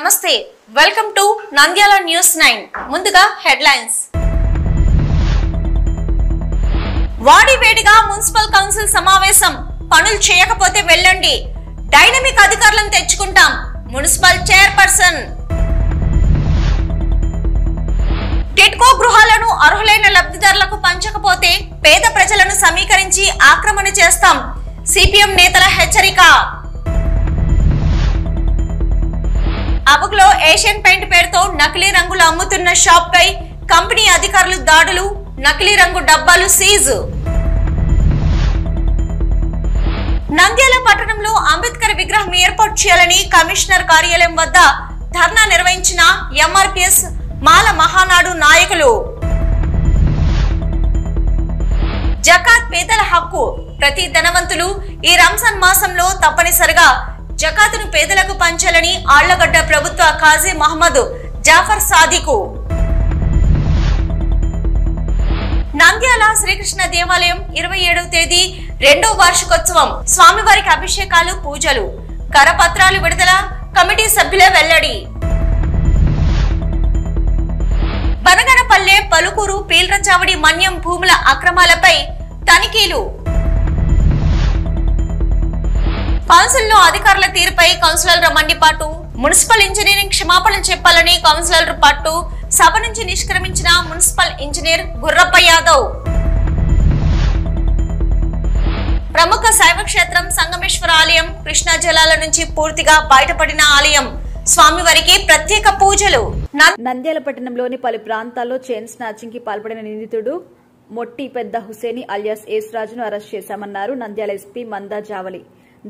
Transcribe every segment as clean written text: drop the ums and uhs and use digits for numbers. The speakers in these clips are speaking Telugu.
నమస్తే వెల్కమ్ టు నంద్యాల న్యూస్ 9 ముందుగా హెడ్లైన్స్ వాడివేడిగా మున్సిపల్ కౌన్సిల్ సమావేశం పనులు చేయకపోతే వెళ్ళండి డైనమిక్ అధికారులను తెచ్చుకుంటాం మున్సిపల్ చైర్పర్సన్ టిట్కో గృహాలను అర్హులైన లబ్ధిదారులకు పంచకపోతే పేద ప్రజలను సమీకరించి ఆక్రమణ చేస్తాం సిపిఎం నేతల హెచ్చరిక అబుగ్లో ఏషియన్ పెయింట్ పేరుతో నకిలీ రంగులు అమ్ముతున్న షాప్ పై కంపెనీ అధికారులు దాడులు నకిలీ రంగు డబ్బాలు సీజ్ నంద్యాల పట్టణంలో అంబేద్కర్ విగ్రహం ఏర్పాటు చేయాలని కమిషనర్ కార్యాలయం వద్ద ధర్నా నిర్వహించిన ఎంఆర్పీఎస్ మాల మహానాడు నాయకులు జకాత్ పేదల హక్కు ప్రతి ధనవంతులు ఈ రంజాన్ మాసంలో తప్పనిసరిగా జకాతును పేదలకు పంచాలని ఆళ్లగడ్డ ప్రభుత్వ ఖాజీ మహమ్మద్ జాఫర్ సాదికు నంద్యాల శ్రీకృష్ణ దేవాలయం 27వ తేదీ 2వ వార్షికోత్సవం స్వామివారికి అభిషేకాలు పూజలు కరపత్రాలు విడుదల కమిటీ సభ్యుల వెల్లడి బనగనపల్లె పలుకూరు పీల్రచావడి మన్యం భూముల అక్రమాలపై తనిఖీలు కౌన్సిల్లో అధికారుల తీరుపై కౌన్సిలర్ మండిపాటు మున్సిపల్ ఇంజనీరింగ్ క్షమాపణ చెప్పాలని కౌన్సిలర్ పట్టు సభ నుంచి నిష్క్రమించిన మున్సిపల్ ఇంజనీర్ గుర్రప్ప యాదవ్ ప్రముఖ శైవ క్షేత్రం సంగమేశ్వర ఆలయం కృష్ణా జలాల నుంచి పూర్తిగా బయటపడిన ఆలయం స్వామివారికి ప్రత్యేక పూజలు నంద్యాల పట్టణంలోని పలు ప్రాంతాల్లో చైన్ స్నాచింగ్ కి పాల్పడిన నిందితుడు మొట్టి పెద్ద హుసేని అలియాస్ ఏస్రాజును అరెస్ట్ చేశామన్నారు నంద్యాల ఎస్పీ మందా జావలి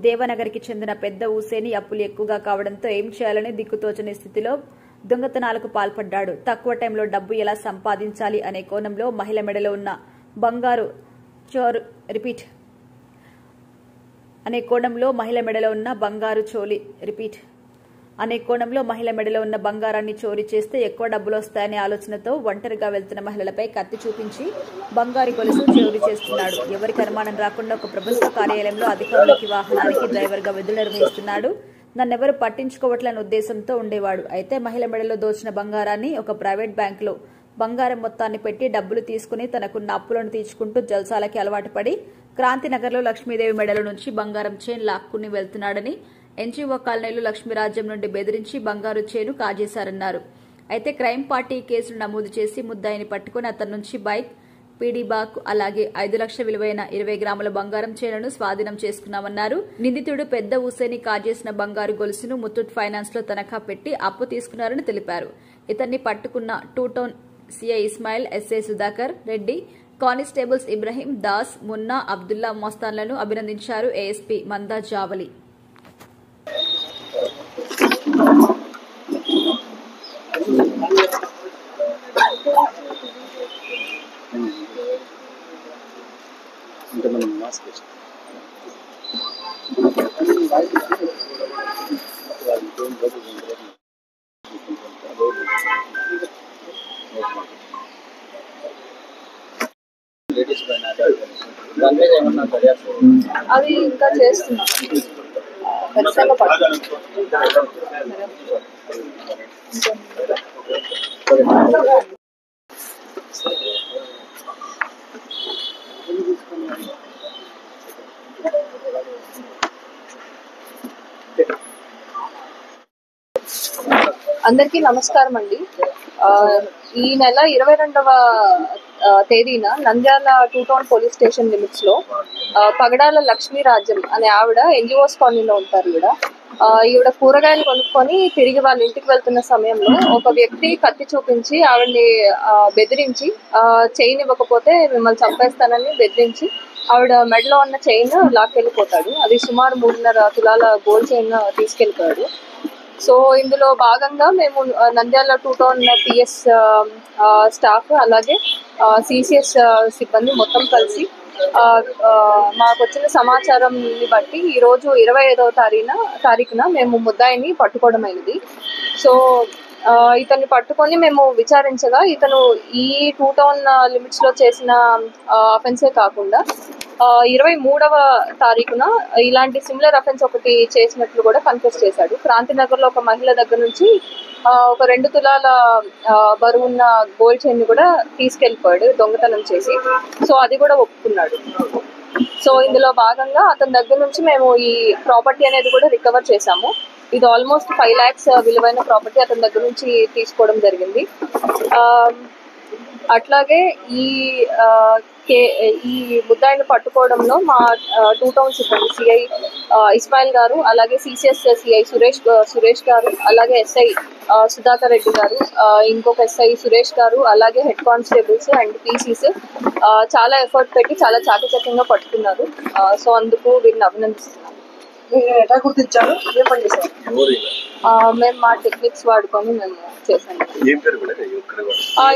దేవనగర్కి చెందిన పెద్ద హుసేని అప్పులు ఎక్కువగా కావడంతో ఏం చేయాలని దిక్కుతోచని స్థితిలో దొంగతనాలకు పాల్పడ్డాడు తక్కువ టైంలో డబ్బు ఎలా సంపాదించాలి అనే కోణంలో మహిళ మెడలో ఉన్న బంగారు మహిళ మెడలో ఉన్న బంగారాన్ని చోరీ చేస్తే ఎక్కువ డబ్బులు వస్తాయనే ఆలోచనతో ఒంటరిగా వెళ్తున్న మహిళలపై కత్తి చూపించి బంగారు గొలుసు చోరీ చేస్తున్నాడు ఎవరికి అనుమానం రాకుండా ఒక ప్రభుత్వ కార్యాలయంలో అధికారులకి వాహనానికి డ్రైవర్ గా విధులు నిర్వహిస్తున్నాడు నన్నెవరు పట్టించుకోవట్లేని ఉద్దేశంతో ఉండేవాడు అయితే మహిళ మెడలో దోచిన బంగారాన్ని ఒక ప్రైవేట్ బ్యాంకులో బంగారం మొత్తాన్ని పెట్టి డబ్బులు తీసుకుని తనకున్న అప్పులను తీర్చుకుంటూ జల్సాలకి అలవాటు పడి క్రాంతినగర్లో లక్ష్మీదేవి మెడల నుంచి బంగారం చైన్ లాక్కుని వెళ్తున్నాడని ఎన్జీఓ కాలనీలు లక్ష్మీరాజ్యం నుండి బెదిరించి బంగారు చైను కాజేశారన్నారు అయితే క్రైమ్ పార్టీ కేసులు నమోదు చేసి ముద్దాయిని పట్టుకుని అతని నుంచి బైక్ పీడీ బాక్ అలాగే 5 లక్షల విలువైన 20 గ్రాముల బంగారం చైనును స్వాధీనం చేసుకున్నామన్నారు నిందితుడు పెద్ద హుసేని కాజేసిన బంగారు గొలుసును ముత్తూట్ ఫైనాన్స్ లో తనఖా పెట్టి అప్పు తీసుకున్నారని తెలిపారు ఇతన్ని పట్టుకున్న 2 town CI Ismail SI Sudhakar Reddy constables Ibrahim Das Munna Abdullah మోస్తాన్లను అభినందించారు ఏఎస్పీ మందా జావలి అది ఇంకా చేస్తున్నా అందరికీ నమస్కారం అండి ఈ నెల 22వ తేదీన Nandyal 2 town police station limits లో పగడాల లక్ష్మీరాజ్యం అనే ఆవిడ ఎన్జిఓస్ కాలనీలో ఉంటారు ఈవిడ కూరగాయలు కొనుక్కొని తిరిగి వాళ్ళ ఇంటికి వెళ్తున్న సమయంలో ఒక వ్యక్తి కత్తి చూపించి ఆవిడని బెదిరించి చైన్ ఇవ్వకపోతే మిమ్మల్ని చంపేస్తానని బెదిరించి ఆవిడ మెడలో ఉన్న చైన్ లాక్కెళ్ళిపోతాడు అది సుమారు 3.5 తులాల గోల్డ్ చైన్ తీసుకెళ్ళిపోయాడు సో ఇందులో భాగంగా మేము నంద్యాల 2 టౌన్ పిఎస్ స్టాఫ్ అలాగే సిసిఎస్ సిబ్బంది మొత్తం కలిసి మాకు వచ్చిన సమాచారంని బట్టి ఈరోజు 25వ తారీఖున మేము ముద్దాయిని పట్టుకోవడమైనది సో ఇతన్ని పట్టుకొని మేము విచారించగా ఇతను ఈ 2 టౌన్ లిమిట్స్ లో చేసిన అఫెన్సే కాకుండా 23వ తారీఖున ఇలాంటి సిమిలర్ అఫెన్స్ ఒకటి చేసినట్లు కూడా కన్ఫెస్ చేశాడు. క్రాంతినగర్ లో ఒక మహిళ దగ్గర నుంచి ఒక 2 తులాల బరువున్న గోల్డ్ చైన్ ని కూడా తీసుకెళ్లిపోయాడు దొంగతనం చేసి. సో అది కూడా ఒప్పుకున్నాడు. సో ఇందులో భాగంగా అతని దగ్గర నుంచి మేము ఈ ప్రాపర్టీ అనేది కూడా రికవర్ చేశాము. ఇది ఆల్మోస్ట్ 5 lakhs విలువైన ప్రాపర్టీ అతని దగ్గర నుంచి తీసుకోవడం జరిగింది. అట్లాగే ఈ ముద్దాయిని పట్టుకోవడంలో మా 2 టౌన్ సిబ్బంది సిఐ ఇస్మాయిల్ గారు, అలాగే సిసిఎస్ సిఐ సురేష్ గారు, అలాగే ఎస్ఐ సుధాకర్ రెడ్డి గారు, ఇంకొక ఎస్ఐ సురేష్ గారు, అలాగే హెడ్ కానిస్టేబుల్స్ అండ్ పీసీస్ చాలా ఎఫర్ట్ పెట్టి చాలా చాకచక్యంగా పట్టుకున్నారు. సో అందుకు వీరిని అభినందిస్తున్నాను. మేము మా టెక్నిక్స్ వాడుకొని మేము చేశాను.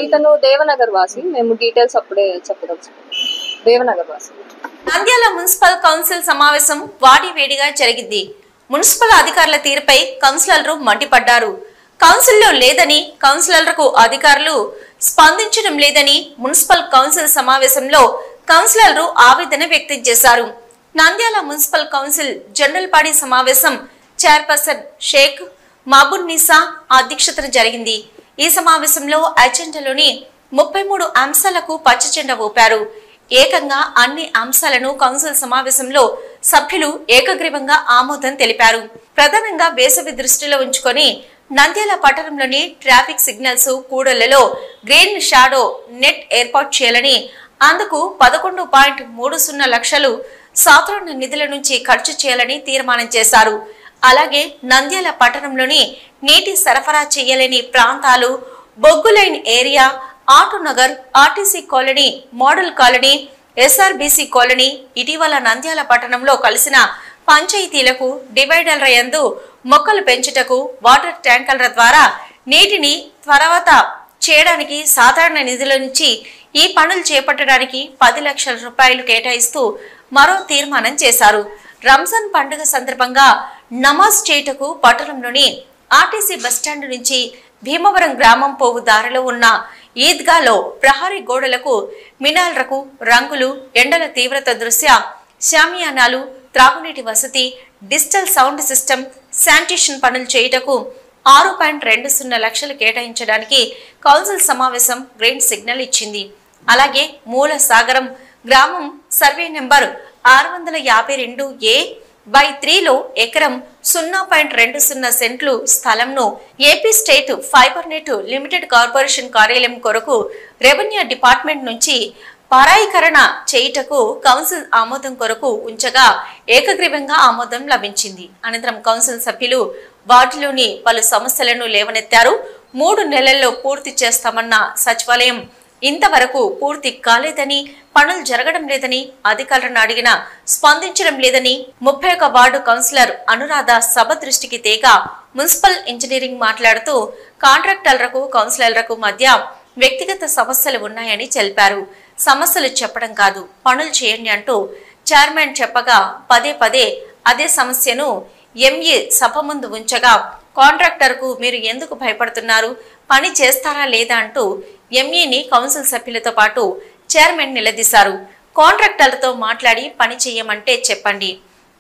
ఇతను దేవనగర్ వాసి. మేము డీటెయిల్స్ అప్పుడే చెప్పదలుచుకున్నాం. దేవనగర్ వాసి. నంద్యాల మున్సిపల్ కౌన్సిల్ సమావేశం వాడివేడిగా జరిగింది. మున్సిపల్ అధికారుల తీరుపై కౌన్సిలర్లు మండిపడ్డారు. కౌన్సిల్లో లేదని, కౌన్సిలర్లకు అధికారులు స్పందించడం లేదని మున్సిపల్ కౌన్సిల్ సమావేశంలో కౌన్సిలర్లు ఆవేదన వ్యక్తం చేశారు. Nandyal municipal council general body సమావేశం చైర్పర్సన్ షేక్ మహబూబున్నీసా అధ్యక్షతన జరిగింది. ఈ సమావేశంలో అజెండాలోని 33 అంశాలకు పచ్చజెండా ఊపారు. ఏకంగా అన్ని అంశాలను కౌన్సిల్ సమావేశంలో సభ్యులు ఏకగ్రీవంగా ఆమోదం తెలిపారు. ప్రధానంగా వేసవి దృష్టిలో ఉంచుకొని నంద్యాల పట్టణంలోని ట్రాఫిక్ సిగ్నల్స్ కూడళ్లలో గ్రీన్ షాడో నెట్ ఏర్పాటు చేయాలని, అందుకు 11.30 లక్షలు సాధారణ నిధుల నుంచి ఖర్చు చేయాలని తీర్మానం చేశారు. అలాగే నంద్యాల పట్టణంలోని నీటి సరఫరా చేయలేని ప్రాంతాలు, బొగ్గు line area, Autonagar, RTC colony, model colony, SRBC colony, ఇటీవల నంద్యాల పట్టణంలో కలిసిన పంచాయతీలకు డివైడర్ల యందు మొక్కలు పెంచుటకు వాటర్ ట్యాంకర్ల ద్వారా నీటిని త్వరవత చేయడానికి సాధారణ నిధుల నుంచి ఈ పనులు చేపట్టడానికి 10 లక్షల రూపాయలు కేటాయిస్తూ మరో తీర్మానం చేశారు. రంజాన్ పండుగ సందర్భంగా నమాజ్ చేయుటకు పట్టణంలోని ఆర్టీసీ బస్టాండ్ నుంచి భీమవరం గ్రామం పోవు దారిలో ఉన్న ఈద్గాలో ప్రహరీ గోడలకు మినార్లకు రంగులు, ఎండల తీవ్రత దృష్ట్యా శామియానాలు, త్రాగునీటి వసతి, డిజిటల్ సౌండ్ సిస్టమ్, శానిటేషన్ పనులు చేయుటకు 6.20 లక్షలు కేటాయించడానికి కౌన్సిల్ సమావేశం గ్రీన్ సిగ్నల్ ఇచ్చింది. అలాగే మూల సాగరం గ్రామం సర్వే నెంబర్ 652A/3లో ఎకరం 0.20 సెంట్లు స్థలంను AP state fibre net limited corporation కార్యాలయం కొరకు రెవెన్యూ డిపార్ట్మెంట్ నుంచి పరాయీకరణ చేయుటకు కౌన్సిల్ ఆమోదం కొరకు ఉంచగా ఏకగ్రీవంగా ఆమోదం లభించింది. అనంతరం కౌన్సిల్ సభ్యులు వాటిలోని పలు సమస్యలను లేవనెత్తారు. 3 నెలల్లో పూర్తి చేస్తామన్న సచివాలయం ఇంతవరకు పూర్తి కాలేదని, పనులు జరగడం లేదని, అధికారులను అడిగినా స్పందించడం లేదని 31 వార్డు కౌన్సిలర్ అనురాధ సభ దృష్టికి తేగా మున్సిపల్ ఇంజనీరింగ్ మాట్లాడుతూ కాంట్రాక్టర్లకు, కౌన్సిలర్లకు మధ్య వ్యక్తిగత సమస్యలు ఉన్నాయని తెలిపారు. సమస్యలు చెప్పడం కాదు, పనులు చేయండి అంటూ చైర్మన్ చెప్పగా పదే అదే సమస్యను ఎంఏ సభ ముందు ఉంచగా కాంట్రాక్టర్కు మీరు ఎందుకు భయపడుతున్నారు, పని చేస్తారా లేదా అంటూ ఎంఏని కౌన్సిల్ సభ్యులతో పాటు చైర్మన్ నిలదీశారు. కాంట్రాక్టర్లతో మాట్లాడి పని చేయమంటే చెప్పండి,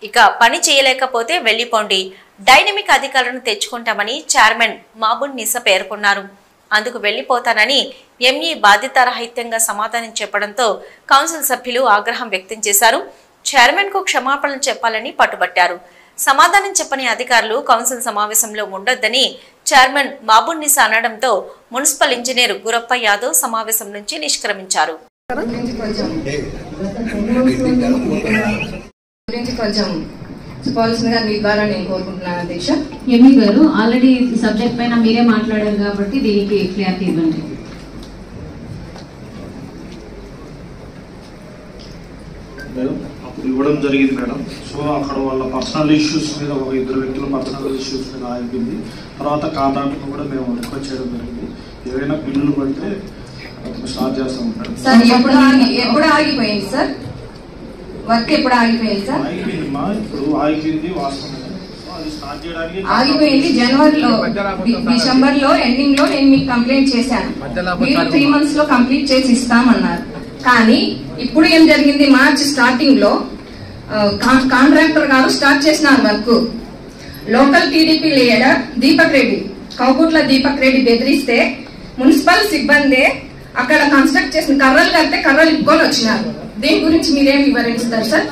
ఇక పని చేయలేకపోతే వెళ్లిపోండి, డైనమిక్ అధికారులను తెచ్చుకుంటామని చైర్మన్ మహబూబున్నీసా పేర్కొన్నారు. అందుకు వెళ్లిపోతానని ఎంఏ బాధ్యతారహిత్యంగా సమాధానం చెప్పడంతో కౌన్సిల్ సభ్యులు ఆగ్రహం వ్యక్తం చేశారు. చైర్మన్ కు క్షమాపణలు చెప్పాలని పట్టుబట్టారు. సమాధానం చెప్పని అధికారులు కౌన్సిల్ సమావేశంలో ఉండొద్దని చైర్మన్ మహబూబున్నీసా అనడంతో మున్సిపల్ ఇంజనీర్ గురప్ప యాదవ్ సమావేశం నుంచి నిష్క్రమించారు. ఎంఈ గారు ఆల్రెడీ సబ్జెక్ట్ పైన మీరే మాట్లాడారు కాబట్టి దీనికి క్లారిటీ ఇవ్వండి. ఇవ్వడం జరిగింది మేడం. సో అక్కడ వాళ్ళ పర్సనల్ ఇష్యూస్ మీద ఒక 2 వ్యక్తుల పర్సనల్ ఇష్యూస్ మీద ఆగిపోయింది. తర్వాత కాంట్రాక్టర్ కూడా మేము రిక్వెస్ట్ చేయడం జరిగింది. ఏవైనా బిల్లులు పడితే స్టార్ట్ చేస్తాం మేడం. సార్ ఎప్పుడు ఆగిపోయింది సార్? వర్క్ ఎప్పుడు ఆగిపోయింది సార్? ఆగిపోయిందమ్మా, ఇప్పుడు ఆగిపోయింది వాస్తవం. అది స్టార్ట్ చేయడానికి ఆగిపోయింది జనవరిలో, డిసెంబర్ లో ఎండింగ్ లో నేను మీకు కంప్లైంట్ చేశాను. మీరు 3 months లో కంప్లీట్ చేసి ఇస్తామన్నారు. కానీ ఇప్పుడు ఏం జరిగింది, మార్చ్ స్టార్టింగ్ లో కాంట్రాక్టర్ గారు స్టార్ట్ చేసినారు work. Local TDP leader Deepak Reddy, Kougutla Deepak Reddy బెదిరిస్తే మున్సిపల్ సిబ్బంది అక్కడ కన్స్ట్రక్ట్ చేసిన కర్రలు కడితే కర్రలు ఇప్పుకొని వచ్చినారు. దీని గురించి మీరేం వివరిస్తారు సార్?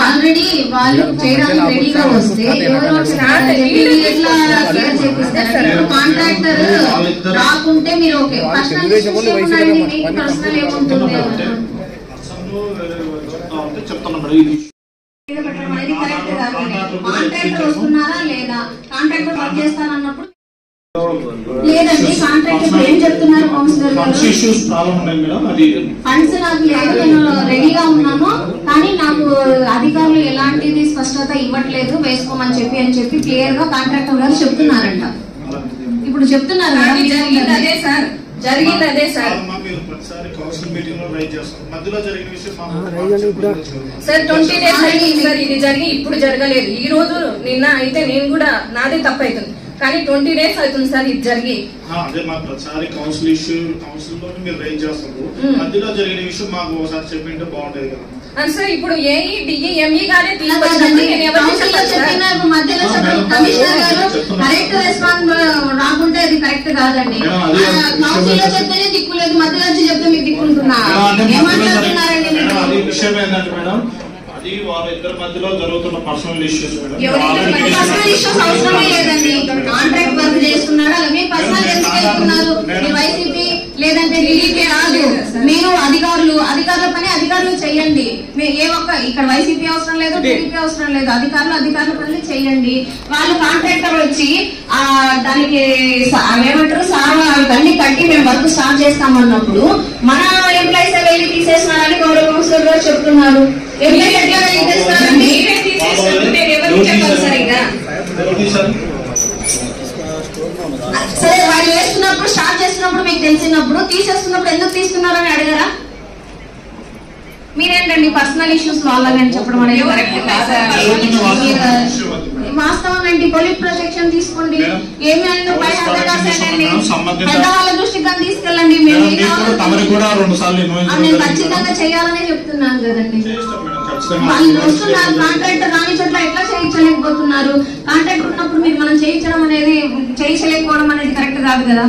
ఆల్రెడీ వాళ్ళు చేయడానికి రెడీగా వస్తే కాంట్రాక్టర్ రాకుంటే మీరు ఓకే పర్సనల్ కాంట్రాక్టర్ వస్తున్నారా లేదా, కాంట్రాక్టర్ వర్క్ చేస్తానన్నప్పుడు లేదండి. కాంట్రాక్టర్ ఏం చెప్తున్నారు కౌన్సిలర్ గారు, ఫండ్స్ నాకు లేదు, నేను రెడీగా ఉన్నాను, కానీ నాకు అధికారులు ఎలాంటిది స్పష్టత ఇవ్వట్లేదు వేసుకోమని చెప్పి క్లియర్ గా కాంట్రాక్టర్ గారు చెప్తున్నారంట. ఇప్పుడు చెప్తున్నారు జరిగింది అదే సార్. సార్ 20 days అయింది సార్ ఇది జరిగి, ఇప్పుడు జరగలేదు. ఈ రోజు నిన్న అయితే నేను కూడా నాదే తప్పు అవుతుంది, కానీ 20 days అవుతుంది సార్ ఇది జరిగి. అదే మాకు ప్రతిసారి కౌన్సిల్ ఇష్యూ కౌన్సిల్ లో మీరు రైజ్ చేస్తారు, మధ్యలో జరిగిన ఇష్యూ మాకు ఒకసారి చెప్పింటే బాగుంటది కదా సార్. ఇప్పుడు ఏఈ డిఈ ఎంఈ గారే మధ్యలో కమిషనర్ గారు కరెక్ట్ రెస్పాన్స్ రాకుంటే అది కరెక్ట్ కాదండి. కౌన్సిల్ లో చెప్తేనే దిక్కు లేదు, మధ్యలో వచ్చి చెప్తే మీకు దిక్కుంటున్నా ఏమంటున్నారండి? విషయం ఏంటంటే మేడం, అది వాళ్ళిద్దరి మధ్యలో జరుగుతున్న పర్సనల్ ఇష్యూస్. పర్సనల్ ఇష్యూస్ అవసరమే లేదండి. కాంట్రాక్ట్ వర్క్ చేస్తున్నారా, మీ పర్సనల్ ఎందుకు వెళ్తున్నారు? మీరు వైసీపీ లేదంటే టీడీపీ రాదు, మీరు అధికారుల పని అధికారులు చెయ్యండి. ఏ ఒక్క ఇక్కడ వైసీపీ అవసరం లేదు, టీడీపీ అవసరం లేదు, అధికారుల పనులు చెయ్యండి. వాళ్ళు కాంట్రాక్టర్ వచ్చి దానికి ఏమంటారు సార్ అవన్నీ కట్టి మేము వర్క్ స్టార్ట్ చేస్తామన్నప్పుడు మన ఎంప్లాయీస్ వెళ్ళి తీసేస్తున్నారని గౌరవ కౌన్సిలర్ గారు చెప్తున్నారు. ఎంప్లాయీస్ ఎట్లా తీసేస్తారండి? సరే వాళ్ళు వేస్తున్నప్పుడు స్టార్ట్ చేస్తున్నప్పుడు మీకు తెలిసినప్పుడు తీసేస్తున్నప్పుడు ఎందుకు తీస్తున్నారని అడగరా? మీరేంటండి పర్సనల్ ఇష్యూస్ వాళ్ళని చెప్పడం అనేది కరెక్ట్ కాదా? వాస్తవం ఏంటి? పోలీస్ ప్రొటెక్షన్ తీసుకోండి, ఏమి అని పెద్దవాళ్ళ దృష్టికి తీసుకెళ్ళండి. నేను ఖచ్చితంగా చేయాలనే చెప్తున్నాను కదండి. వాళ్ళు వస్తున్నారు, కాంట్రాక్టర్ రాని చోట్ల ఎట్లా చేయించలేకపోతున్నారు? కాంట్రాక్టర్ ఉన్నప్పుడు మీరు మనం చేయించలేకపోవడం అనేది కరెక్ట్ కాదు కదా.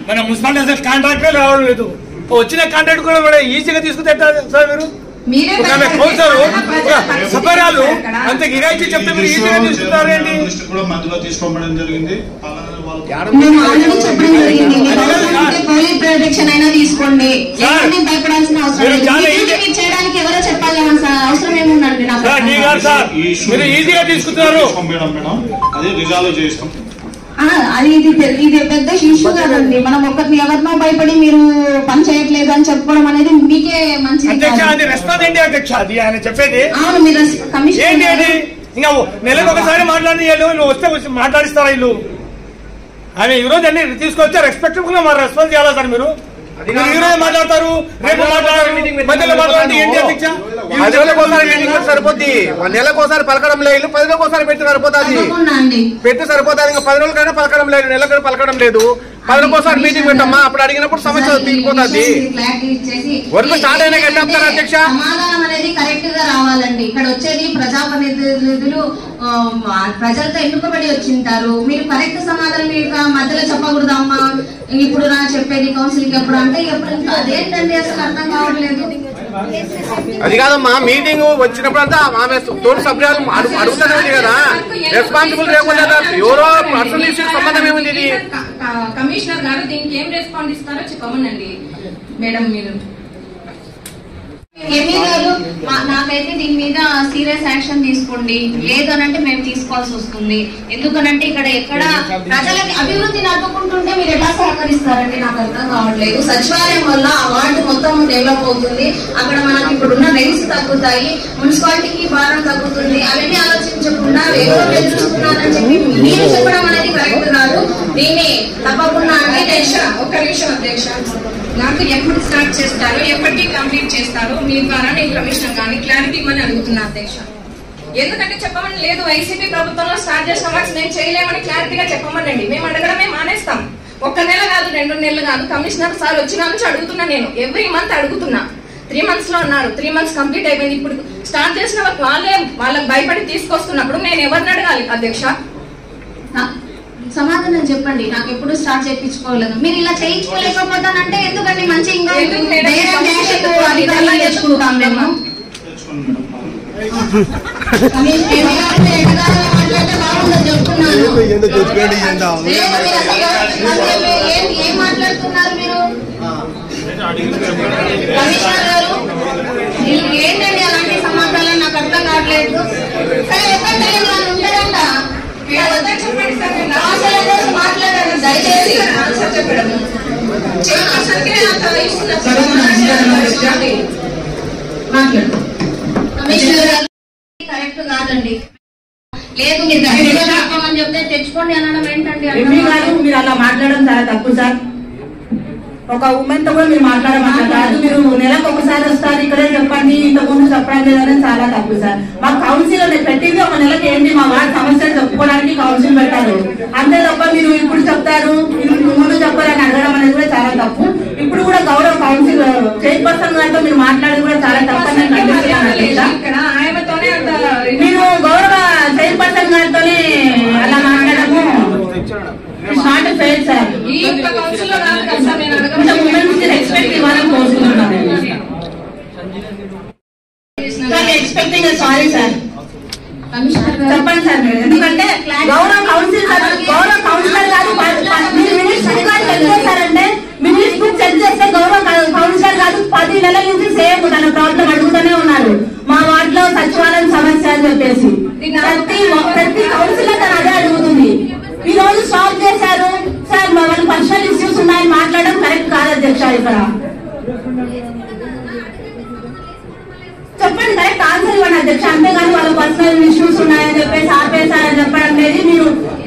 మన మున్సిపాలిటీ కాంట్రాక్టర్ రావడం లేదు, వచ్చిన కాంట్రాక్ట్ కూడా ఈజీగా తీసుకుంటే సార్ మీరు సపరాలు అంత గిరాయితీ చెప్తే మీరు ఈజీగా తీసుకుంటారేంటి? మధ్యలో తీసుకోవడం జరిగింది. పోలీస్ ప్రొటెక్షన్ అయినా తీసుకోండి, భయపడాల్సిన అవసరం చేయడానికి ఎవరో చెప్పాలి అవసరం ఏముందండి? మీరు ఈజీగా తీసుకుంటున్నారు, అదే రిజాల్వ్ చేస్తాం. ఇది పెద్ద ఇష్యూ కదండి. మనం ఒకరిని ఎవరినో భయపడి మీరు పని చేయట్లేదు అని చెప్పుకోవడం అనేది మీకే మంచిది. రెస్పాన్స్ ఏంటి అధ్యక్ష? అది ఆయన చెప్పేది. అవును, మీరు కమిషన్ ఇంకా నెలకు ఒకసారి మాట్లాడి నువ్వు వస్తే మాట్లాడిస్తారా ఇల్లు? ఆయన ఈ రోజు అన్ని తీసుకొస్తే రెస్పెక్టబుల్ గా రెస్పాన్స్ చేయాలా సార్? మీరు ఈరోజు మాట్లాడతారు, రేపు మాట్లాడారు, మధ్యలో మాట్లాడండి ఏంటి అధ్యక్ష? సరిపోద్ది. నెలకు ఒకసారి పలకడం లేదు, 10 రోజులకు ఒకసారి పెట్టి సరిపోతుంది. పెట్టి సరిపోతుంది. ఇంకా 10 రోజులకైనా పలకడం లేదు, నెలకైనా పలకడం లేదు. 10 రోజులకు ఒకసారి మీటింగ్ పెట్టమ్మా, అప్పుడు అడిగినప్పుడు సమస్య తీరిపోతుంది. వర్క్ స్టార్ట్ అయినా ఎట్లా చెప్తారు అధ్యక్ష? సమాధానం అనేది కరెక్ట్ గా రావాలండి. ఇక్కడ వచ్చేది ప్రజాప్రతినిధులు ప్రజలతో ఎన్నుకబడి వచ్చింటారు. మీరు కరెక్ట్ సమాధానం మధ్యలో చెప్పకూడదు. అమ్మా ఇప్పుడు నా చెప్పేది కౌన్సిల్ కి ఎప్పుడు అంటే ఎప్పుడు అదేంటండి అసలు అర్థం కావట్లేదు. అది కాదమ్మా, మీటింగ్ వచ్చినప్పుడు అంతా ఆమె తోటి సభ్యులు అడుగుతుంది కదా, రెస్పాన్సిబుల్ లేకుండా ఎవరో పర్సనల్ ఇష్యూ సంబంధం ఏముంది? ఇది కమిషనర్ గారు దీనికి ఏం రెస్పాన్స్ ఇస్తారో చెప్పమనండి మేడం. మీరు ఎంఈ గారు నాకైతే దీని మీద సీరియస్ యాక్షన్ తీసుకోండి, లేదు అనంటే మేము తీసుకోవాల్సి వస్తుంది. ఎందుకనంటే ఇక్కడ ఎక్కడ ప్రజలకి అభివృద్ధి నడుపుకుంటుంటే మీరు ఎలా సహకరిస్తారండి? నాకు అర్థం కావట్లేదు. సచివాలయం వల్ల ఆ వార్డు మొత్తం డెవలప్ అవుతుంది, అక్కడ మనకి ఇప్పుడున్న రైట్స్ తగ్గుతాయి, మున్సిపాలిటీకి భారం తగ్గుతుంది. అవన్నీ ఆలోచించకుండా ఎవరో ఎదురుస్తున్నారని చెప్పి మీరు చెప్పడం అనేది కరెక్ట్ కాదు. దీన్ని తప్పకుండా ఒక్క నిమిషం అధ్యక్ష, నాకు ఎప్పుడు స్టార్ట్ చేస్తారో ఎప్పటికీ కంప్లీట్ చేస్తారో మీ ద్వారా నేను కమిషనర్ గానీ క్లారిటీ ఇవ్వని అడుగుతున్నా అధ్యక్ష. ఎందుకంటే చెప్పమని లేదు, వైసీపీ ప్రభుత్వంలో స్టార్ట్ చేసిన వర్క్స్ మేము చేయలేమని క్లారిటీగా చెప్పమనండి. మేము అడగడమే మానేస్తాం. 1 నెల కాదు 2 నెలలు కాదు, కమిషనర్ సార్ వచ్చిన నుంచి అడుగుతున్నా. నేను ఎవ్రీ మంత్ అడుగుతున్నా. 3 months లో ఉన్నారు, 3 months కంప్లీట్ అయిపోయింది. ఇప్పుడు స్టార్ట్ చేసిన వాళ్ళకి భయపడి తీసుకొస్తున్నప్పుడు నేను ఎవరిని అడగాలి అధ్యక్ష? సమాధానం చెప్పండి. నాకు ఎప్పుడు స్టార్ట్ చేయించుకోలేదు. మీరు ఇలా చేయించుకోలేకపోతానంటే ఎందుకండి? మంచి ఇంకా చేసుకుంటాం మేము. ఏం మాట్లాడుతున్నారు మీరు? కమిషనర్ గారు ఏంటండి అలాంటి సమాధానం? నాకు అర్థం కావట్లేదు. సరే ఉంటారంట మాట్లాడారు. దయచేసి కరెక్ట్ కాదండి. లేదు మీరు తెచ్చుకోమని చెప్తే తెచ్చుకోండి అనడం ఏంటండి? మీరు అలా మాట్లాడడం చాలా తప్పు సార్. ఒక ఉమెన్ తో కూడా మీరు మాట్లాడమంటారు. మీరు నెలకు ఒకసారి వస్తారు, ఇక్కడే చెప్పండి, ఇంతకుముందు చెప్పడం లేదని చాలా తప్పు సార్. మా కౌన్సిల్ పెట్టింది 1 నెలకి ఏంటి మా వార్డు సమస్యలు చెప్పుకోవడానికి కౌన్సిల్ పెట్టారు. అంతే తప్ప మీరు ఇప్పుడు చెప్తారు ముందు చెప్పాలని అడగడం అనేది కూడా చాలా తప్పు. ఇప్పుడు కూడా గౌరవ కౌన్సిల్ చైర్పర్సన్ గారితో మీరు మాట్లాడేది కూడా చాలా తప్పు అని మీరు గౌరవ చైర్పర్సన్ గారితోనే అలా మాట్లాడము నాట్ ఫెయిర్ సార్. రెస్పెక్ట్ ఇవ్వాలని కోరుకుంటున్నాను. సారీ సార్, చెప్పండి సార్. మీరు ఎందుకంటే గౌరవ కౌన్సిలర్ కాదు, మీరు minutes check minutes book check చేస్తే గౌరవ కౌన్సిలర్ కాదు 10 నెలల నుంచి సేమ్ తన ప్రాబ్లం అడుగుతూనే ఉన్నారు. మా వార్డులో సచివాలయం సమస్య అని చెప్పేసి ప్రతి కౌన్సిలర్ తను అదే అడుగుతుంది. ఈ రోజు స్టాప్ చేశారు సార్, వాళ్ళ పర్సనల్ ఇష్యూస్ ఉన్నాయని మాట్లాడడం కరెక్ట్ కాదు అధ్యక్ష. ఇక్కడ చెప్పండి, కరెక్ట్ ఆన్సర్ ఇవ్వండి అధ్యక్ష. అంతేగాని వాళ్ళ పర్సనల్ ఇష్యూస్ ఉన్నాయని చెప్పేసి ఆపేశారని చెప్పడం అనేది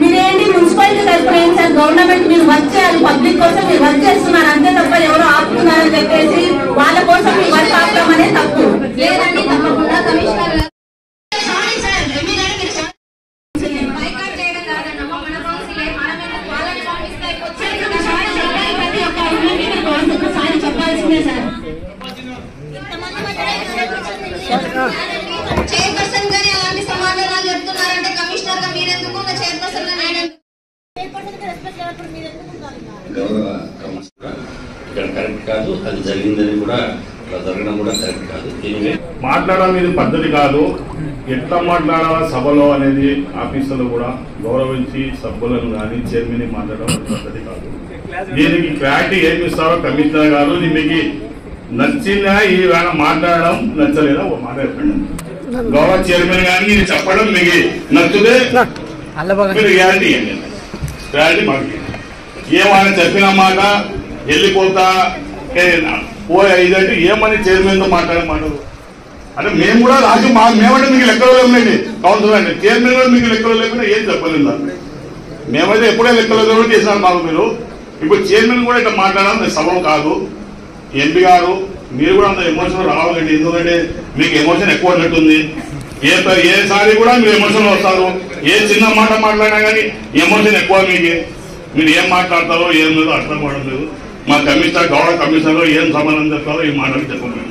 మీరేంటి మున్సిపాలిటీ తరఫున ఏం సార్? గవర్నమెంట్ మీరు వర్క్ చేయాలి, పబ్లిక్ కోసం మీరు వర్క్ చేస్తున్నారు అంతే తప్ప ఎవరో ఆపుతున్నారని చెప్పేసి వాళ్ళ కోసం మీరు వర్క్ ఆపడం అనేది తప్పు. లేదండి, తప్పకుండా కమిషనర్ చైర్పర్సన్ గారి అలాంటి సమాధానాలు చెప్తున్నారంటే కమిషనర్ గా మీరెందుకు చైర్పర్సన్ ఇక్కడ కరెక్ట్ కాదు. అది జరిగిందని కూడా జరగడం కూడా కరెక్ట్ కాదు. మాట్లాడడం ఇది పద్ధతి కాదు. ఎట్లా మాట్లాడాలా సభలో అనేది ఆఫీసులో కూడా గౌరవించి సభ్యులను కానీ చైర్మన్ మాట్లాడడం పద్ధతి కాదు. దీనికి క్లారిటీ ఏమి ఇస్తారో కమిషనర్ గారు, మీకు నచ్చిందా ఈ వేళ మాట్లాడడం, నచ్చలేదా ఒక మాట చెప్పండి. గౌరవ చైర్మన్ గారికి ఇది చెప్పడం మీకు నచ్చితే మీరు గ్యారంటీ ఇవ్వండి. క్లారిటీ మాకు ఏమైనా చెప్పిన మాట వెళ్ళిపోతా ఇదంటే ఏమని చైర్మన్ తో మాట్లాడమాట అంటే మేము కూడా రాజు మేమంటే మీకు లెక్కలో లేదండి. కౌన్సిలర్ అంటే చైర్మన్ కూడా మీకు లెక్కలో లేకుండా ఏం చెప్పలేదు. మేమైతే ఎప్పుడే లెక్కలో లేకుండా చేసినారు మాకు. మీరు ఇప్పుడు చైర్మన్ కూడా ఇట్లా మాట్లాడాలి సభం కాదు. ఎంపీ గారు మీరు కూడా అంత ఎమోషన్ రావాలండి. ఎందుకంటే మీకు ఎమోషన్ ఎక్కువ ఉన్నట్టుంది. ఏసారి కూడా మీరు ఎమోషన్ వస్తారు. ఏ చిన్న మాట మాట్లాడినా కానీ ఎమోషన్ ఎక్కువ. మీరు ఏం మాట్లాడతారో ఏం లేదో అర్థం కావడం లేదు. మా కమిషనర్ గౌరవ కమిషనర్ ఏం సమాధానం చెప్తారో ఈ మాటలు చెప్పండి.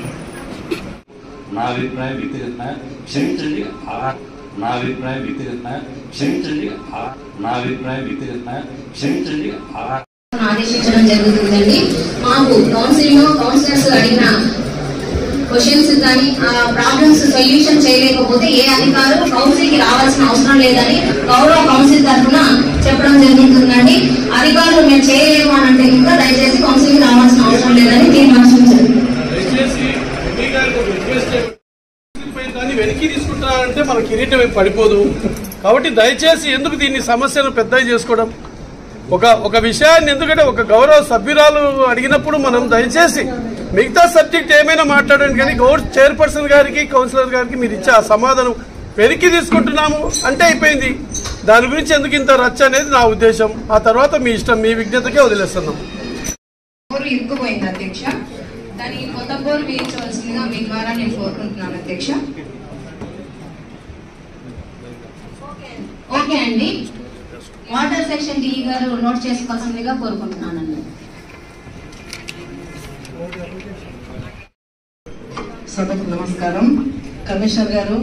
నా అభిప్రాయం వ్యక్తిగతంగా క్షమించండి. నా అభిప్రాయం వ్యక్తిగతంగా క్షమించండి. నా అభిప్రాయం వ్యక్తిగతంగా క్షమించండి. ఆదేశించడం జరుగుతుందండి. మాకు కౌన్సిలర్స్ అడిగిన క్వశ్చన్స్ కానీ ఆ ప్రాబ్లమ్స్ సొల్యూషన్ చేయలేకపోతే ఏ అధికారులు కౌన్సిల్ కి రావాల్సిన అవసరం లేదని గౌరవ కౌన్సిల్ తరఫున చెప్పడం జరుగుతుందండి. అధికారులు మేము చేయలేము అని అంటే ఇంకా దయచేసి కౌన్సిల్ కి రావాల్సిన అవసరం లేదని తీర్మానించారు. వెనక్కి తీసుకుంటారంటే మన కిరీటం పడిపోదు. కాబట్టి దయచేసి ఎందుకు దీన్ని సమస్యను పెద్దగా చేసుకోవడం? ఒక విషయాన్ని ఎందుకంటే ఒక గౌరవ సభ్యురాలు అడిగినప్పుడు మనం దయచేసి మిగతా సబ్జెక్ట్ ఏమైనా మాట్లాడండి, కానీ గౌరవ చైర్పర్సన్ గారికి కౌన్సిలర్ గారికి మీరు ఇచ్చే ఆ సమాధానం వెనక్కి తీసుకుంటున్నాము అంటే అయిపోయింది. దాని గురించి ఎందుకు ఇంత రచ్చ అనేది నా ఉద్దేశం. ఆ తర్వాత మీ ఇష్టం, మీ విజ్ఞతకే వదిలేస్తున్నాం. బోరు ఇరుక్కుపోయింది అధ్యక్ష. దాని కొత్త బోరు వేయించవలసిందిగా మీ ద్వారా నేను కోరుకుంటున్నాను అధ్యక్ష. ఓకే అండి. వాటర్ సెక్షన్ డిఈ గారు నోట్ చేసుకోవాల్సిందిగా కోరుకుంటున్నానండి. సభకు నమస్కారం. కమిషనర్ గారు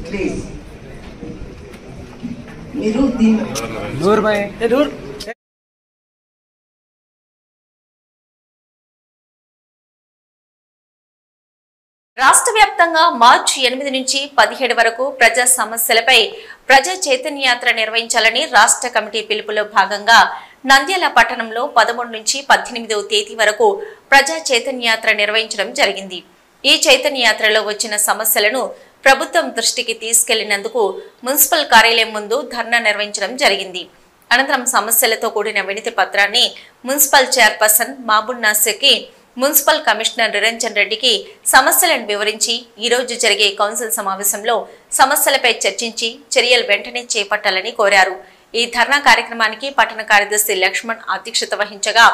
ప్లీజ్ మీరు రాష్ట్ర వ్యాప్తంగా మార్చి 8 నుంచి 17 వరకు ప్రజా సమస్యలపై ప్రజా చైతన్య యాత్ర నిర్వహించాలని రాష్ట్ర కమిటీ పిలుపులో భాగంగా నంద్యాల పట్టణంలో 13 నుంచి 18వ తేదీ వరకు ప్రజా చైతన్య యాత్ర నిర్వహించడం జరిగింది. ఈ చైతన్య యాత్రలో వచ్చిన సమస్యలను ప్రభుత్వం దృష్టికి తీసుకెళ్లినందుకు మున్సిపల్ కార్యాలయం ముందు ధర్నా నిర్వహించడం జరిగింది. అనంతరం సమస్యలతో కూడిన వినతి పత్రాన్ని మున్సిపల్ చైర్పర్సన్ మాబున్ నాసిర్కి, మున్సిపల్ కమిషనర్ నిరంజన్ రెడ్డికి సమస్యలను వివరించి ఈ రోజు జరిగే కౌన్సిల్ సమావేశంలో సమస్యలపై చర్చించి చర్యలు వెంటనే చేపట్టాలని కోరారు. ఈ ధర్నా కార్యక్రమానికి పట్టణ కార్యదర్శి లక్ష్మణ్ అధ్యక్షత వహించగా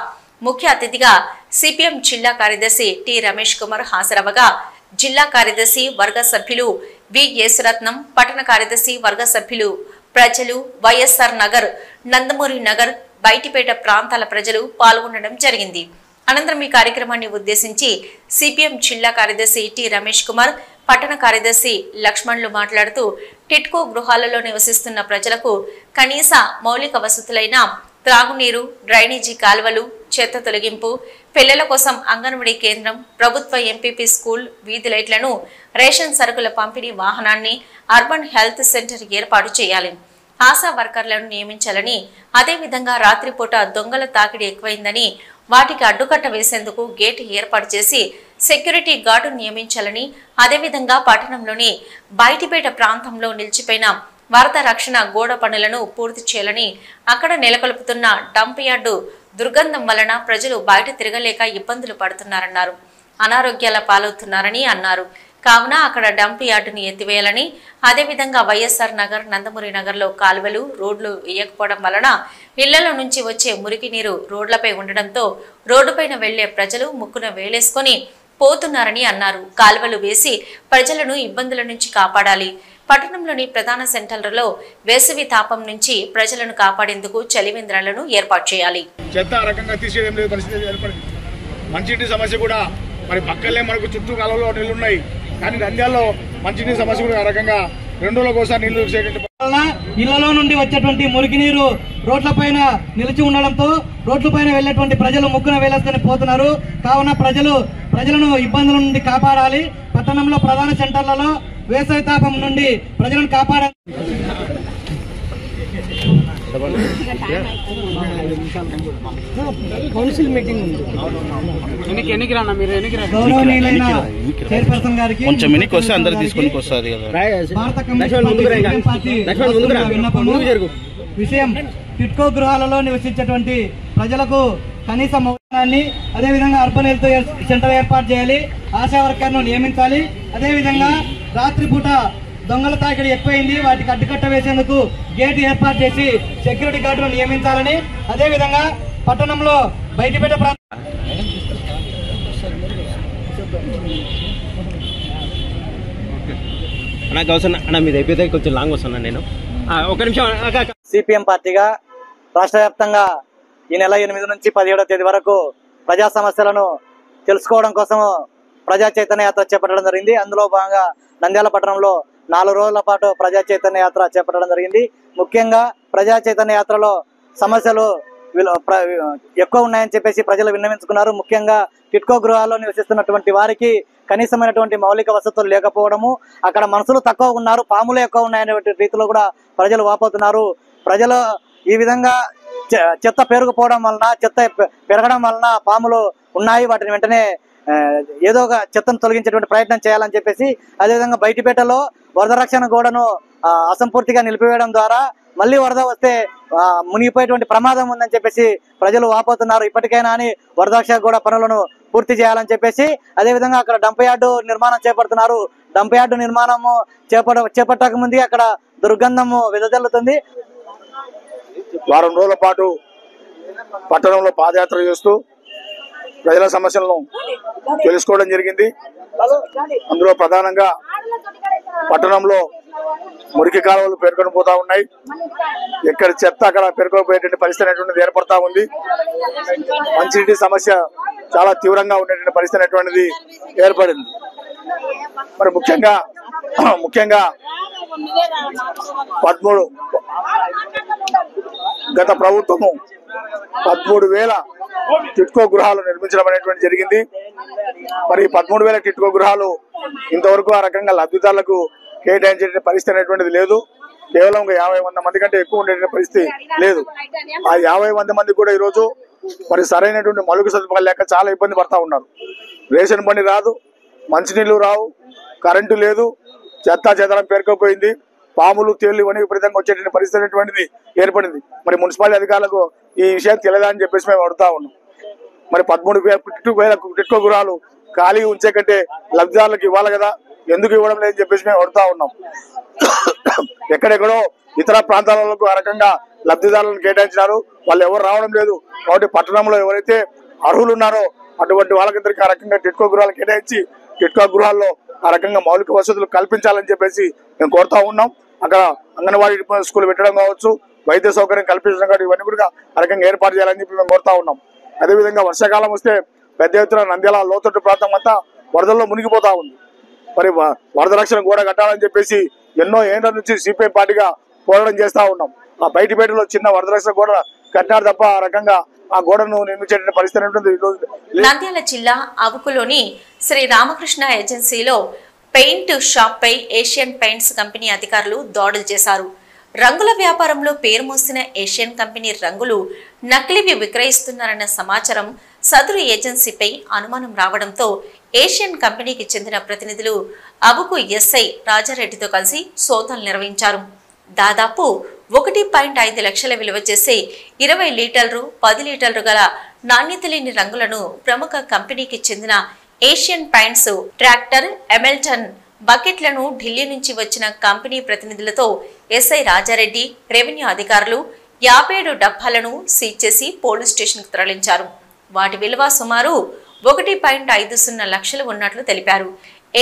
ముఖ్య అతిథిగా సిపిఎం జిల్లా కార్యదర్శి టి రమేష్ కుమార్ హాజరవగా జిల్లా కార్యదర్శి వర్గ సభ్యులు వి యేసురత్నం, పట్టణ కార్యదర్శి వర్గ సభ్యులు ప్రజలు, వైఎస్ఆర్ నగర్, నందమూరి నగర్, బయటిపేట ప్రాంతాల ప్రజలు పాల్గొనడం జరిగింది. అనంతరం ఈ కార్యక్రమాన్ని ఉద్దేశించి సిపిఎం జిల్లా కార్యదర్శి టి రమేష్ కుమార్, పట్టణ కార్యదర్శి లక్ష్మణ్లు మాట్లాడుతూ టిట్కో గృహాలలో నివసిస్తున్న ప్రజలకు కనీస మౌలిక వసతులైన త్రాగునీరు, డ్రైనేజీ కాలువలు, చెత్త తొలగింపు, పిల్లల కోసం అంగన్వాడీ కేంద్రం, ప్రభుత్వ ఎంపీపీ స్కూల్, వీధి లైట్లను, రేషన్ సరుకుల పంపిణీ వాహనాన్ని, అర్బన్ హెల్త్ సెంటర్ ఏర్పాటు చేయాలి. ఆశా వర్కర్లను నియమించాలని, అదేవిధంగా రాత్రిపూట దొంగల తాకిడి ఎక్కువైందని వాటికి అడ్డుకట్ట వేసేందుకు గేట్ ఏర్పాటు చేసి సెక్యూరిటీ గార్డు నియమించాలని, అదేవిధంగా పట్టణంలోని బయటిపేట ప్రాంతంలో నిలిచిపోయిన వరద రక్షణ గోడ పనులను పూర్తి చేయాలని, అక్కడ నెలకొల్పుతున్న డంప్ యార్డు దుర్గంధం వలన ప్రజలు బయట తిరగలేక ఇబ్బందులు పడుతున్నారన్నారు. అనారోగ్యాల పాలవుతున్నారని అన్నారు. కావున అక్కడ డంప్ యార్డును ఎత్తివేయాలని, అదేవిధంగా వైఎస్ఆర్ నగర్, నందమూరి నగర్లో కాలువలు, రోడ్లు వేయకపోవడం వలన ఇళ్లలో నుంచి వచ్చే మురికి నీరు రోడ్లపై ఉండడంతో రోడ్డుపైన వెళ్లే ప్రజలు ముక్కున వేలేసుకొని పోతున్నారని అన్నారు. కాలువలు వేసి ప్రజలను ఇబ్బందుల నుంచి కాపాడాలి. పట్టణంలోని ప్రధాన సెంటర్లలో వేసవి తాపం నుంచి ప్రజలను కాపాడేందుకు చలివేంద్రాలను ఏర్పాటు చేయాలి. చెత్త రకంగా తీసేయడం లేదు, పరిస్థితి ఏర్పడింది. మంచినీటి సమస్య కూడా మరి పక్కనే మనకు చుట్టూ కాలంలో నీళ్లు ఉన్నాయి, కానీ నంద్యాలలో మంచినీటి సమస్య కూడా ఆ రకంగా 2 రోజుల కోసం నీళ్లు ఇళ్లలో నుండి వచ్చేటువంటి మురికి నీరు రోడ్లపైన నిలిచి ఉండడంతో రోడ్లపైన వెళ్లేటువంటి ప్రజలు ముక్కున వేలేసుకొని పోతున్నారు. కావున ప్రజలను ఇబ్బందుల నుండి కాపాడాలి. పట్టణంలో ప్రధాన సెంటర్లలో వేసవి తాపం నుండి ప్రజలను కాపాడాలి. కౌన్సిల్ మీటింగ్ ఉంది. గౌరవనీయులైన చైర్పర్సన్ గారికి భారత విన్నపము విషయం టిట్కో గృహాలలో నివసించేటువంటి ప్రజలకు కనీస మౌనాన్ని, అదేవిధంగా అర్బన్ హెల్త్ సెంటర్ ఏర్పాటు చేయాలి. ఆశా వర్కర్ను నియమించాలి. అదేవిధంగా రాత్రిపూట దొంగల తాకిడి ఎక్కువైంది, వాటికి అడ్డుకట్ట వేసేందుకు గేట్ ఏర్పాటు చేసి సెక్యూరిటీ గార్డును నియమించాలని, అదేవిధంగా పట్టణంలో బయటిపేట కొంచెం లాంగ్ వస్తున్నాను నేను. ఒక నిమిషం. సిపిఎం పార్టీగా రాష్ట్ర వ్యాప్తంగా ఈ నెల 8 నుంచి 17వ తేదీ వరకు ప్రజా సమస్యలను తెలుసుకోవడం కోసం ప్రజా చైతన్య యాత్ర చేపట్టడం జరిగింది. అందులో భాగంగా నంద్యాల పట్టణంలో 4 రోజుల పాటు ప్రజా చైతన్య యాత్ర చేపట్టడం జరిగింది. ముఖ్యంగా ప్రజా చైతన్య యాత్రలో సమస్యలు ఎక్కువ ఉన్నాయని చెప్పేసి ప్రజలు విన్నవించుకున్నారు. ముఖ్యంగా టిట్కో గృహాల్లో నివసిస్తున్నటువంటి వారికి కనీసమైనటువంటి మౌలిక వసతులు లేకపోవడము, అక్కడ మనుషులు తక్కువ ఉన్నారు, పాములు ఎక్కువ ఉన్నాయనే రీతిలో కూడా ప్రజలు వాపోతున్నారు. ప్రజలు ఈ విధంగా చెత్త పెరుగుపోవడం వలన, చెత్త పెరగడం వలన పాములు ఉన్నాయి, వాటిని వెంటనే ఏదో ఒక చెత్తను తొలగించేటువంటి ప్రయత్నం చేయాలని చెప్పేసి, అదేవిధంగా బయటిపేటలో వరద రక్షణ గోడను అసంపూర్తిగా నిలిపివేయడం ద్వారా మళ్ళీ వరద వస్తే మునిగిపోయేటువంటి ప్రమాదం ఉందని చెప్పేసి ప్రజలు వాపోతున్నారు. ఇప్పటికైనా అని వరద రక్షణ గోడ పనులను పూర్తి చేయాలని చెప్పేసి, అదేవిధంగా అక్కడ డంప్ యార్డు నిర్మాణం చేపడుతున్నారు. డంప్ యార్డు నిర్మాణము చేపట్టక ముందే అక్కడ దుర్గంధము వెదజల్లుతుంది. వారం రోజుల పాటు పట్టణంలో పాదయాత్ర చేస్తూ ప్రజల సమస్యలను తెలుసుకోవడం జరిగింది. అందులో ప్రధానంగా పట్టణంలో మురికి కాలువలు పేర్కొని పోతా ఉన్నాయి. ఎక్కడ చెత్త అక్కడ పేర్కొని పోయేటువంటి పరిస్థితి అనేటువంటిది ఏర్పడతా ఉంది. మంచినీటి సమస్య చాలా తీవ్రంగా ఉండేటువంటి పరిస్థితి అనేటువంటిది ఏర్పడింది. మరి ముఖ్యంగా 13 గత ప్రభుత్వము 13,000 టిట్కో గృహాలు నిర్మించడం అనేటువంటి జరిగింది. మరి 13,000 టిట్కో గృహాలు ఇంతవరకు ఆ రకంగా లబ్ధిదారులకు కేటాయించే పరిస్థితి అనేటువంటిది లేదు. కేవలం 50 మంది కంటే ఎక్కువ ఉండేటువంటి పరిస్థితి లేదు. ఆ 50 మంది కూడా ఈరోజు మరి సరైనటువంటి మౌలిక సదుపాయాలు లేక చాలా ఇబ్బంది పడతా ఉన్నారు. రేషన్ బండి రాదు, మంచినీళ్లు రావు, కరెంటు లేదు, చెత్త చెదరం పేరుకోపోయింది, పాములు తేళ్లు ఇవన్నీ విపరీతంగా వచ్చేటువంటి పరిస్థితి అనేటువంటిది ఏర్పడింది. మరి మున్సిపాలిటీ అధికారులకు ఈ విషయం తెలియదా అని చెప్పేసి మేము అడుగుతా ఉన్నాం. మరి 13,000 టిట్కో గృహాలు ఖాళీ ఉంచే కంటే లబ్ధిదారులకు ఇవ్వాలి కదా, ఎందుకు ఇవ్వడం లేదని చెప్పేసి మేము అడుగుతా ఉన్నాం. ఎక్కడెక్కడో ఇతర ప్రాంతాలకు ఆ రకంగా లబ్ధిదారులను కేటాయించినారు, వాళ్ళు ఎవరు రావడం లేదు. కాబట్టి పట్టణంలో ఎవరైతే అర్హులు ఉన్నారో అటువంటి వాళ్ళకిద్దరికి ఆ రకంగా టిట్కో గృహాలు కేటాయించి టిట్కో గృహాల్లో ఆ రకంగా మౌలిక వసతులు కల్పించాలని చెప్పేసి మేము కోరుతా ఉన్నాం. అక్కడ అంగన్వాడీ స్కూల్ పెట్టడం కావచ్చు, వైద్య సౌకర్యం కల్పించడం కావచ్చు, ఇవన్నీ కూడా ఆ రకంగా ఏర్పాటు చేయాలని చెప్పి మేము కోరుతా ఉన్నాం. అదేవిధంగా వర్షాకాలం వస్తే పెద్ద ఎత్తున నంద్యాల లోతట్టు ప్రాంతం అంతా వరదల్లో మునిగిపోతా ఉంది. మరి వరద రక్షణ గోడ కట్టాలని చెప్పేసి ఎన్నో ఏళ్ల నుంచి సిపిఐ పార్టీగా పోరాటం చేస్తా ఉన్నాం. ఆ బయటిపేటలో చిన్న వరద రక్షణ గోడ కట్టినారు తప్ప ఆ రకంగా ఆ గోడను నిర్మించే పరిస్థితి ఉంటుంది. నంద్యాల జిల్లా అవుకులోని శ్రీ రామకృష్ణ ఏజెన్సీలో పెయింట్ షాప్ పై ఏషియన్ పెయింట్స్ కంపెనీ అధికారులు దాడులు చేశారు. రంగుల వ్యాపారంలో పేరు మోసిన ఏషియన్ కంపెనీ రంగులు నకిలీవి విక్రయిస్తున్నారన్న సమాచారం సదరు ఏజెన్సీపై అనుమానం రావడంతో ఏషియన్ కంపెనీకి చెందిన ప్రతినిధులు అవుకు ఎస్ఐ రాజారెడ్డితో కలిసి సోదాలు నిర్వహించారు. దాదాపు 1.5 లక్షల విలువ చేసే 20 లీటర్లు 10 లీటర్లు గల నాణ్యత లేని రంగులను ప్రముఖ కంపెనీకి చెందిన ఏషియన్ పెయింట్స్ ట్రాక్టర్ ఎమెల్టన్ బకెట్లను ఢిల్లీ నుంచి వచ్చిన కంపెనీ ప్రతినిధులతో ఎస్ఐ రాజారెడ్డి రెవెన్యూ అధికారులు 57 డబ్బాలను సీజ్ చేసి పోలీస్ స్టేషన్ కు తరలించారు. వాటి విలువ సుమారు 1.50 లక్షలు ఉన్నట్లు తెలిపారు.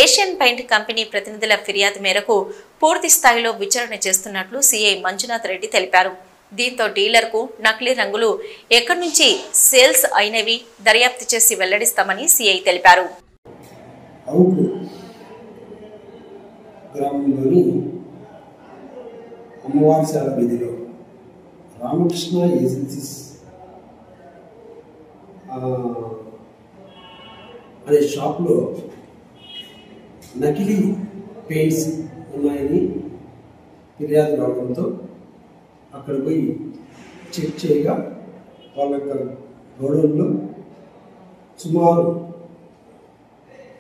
ఏషియన్ పెయింట్ కంపెనీ ప్రతినిధుల ఫిర్యాదు మేరకు పూర్తి స్థాయిలో విచారణ చేస్తున్నట్లు సిఐ మంజునాథ్ రెడ్డి తెలిపారు. దీంతో డీలర్కు నకిలీ రంగులు ఎక్కడి నుంచి సేల్స్ అయినవి దర్యాప్తు చేసి వెల్లడిస్తామని సిఐ తెలిపారు. గ్రామంలోని అమ్మవారిశాల వీధిలో రామకృష్ణ ఏజెన్సీస్ అనే షాప్లో నకిలీ పెయింట్స్ ఉన్నాయని ఫిర్యాదు రావడంతో అక్కడ పోయి చెక్ చేయగా వాళ్ళ యొక్క గోడౌన్లో సుమారు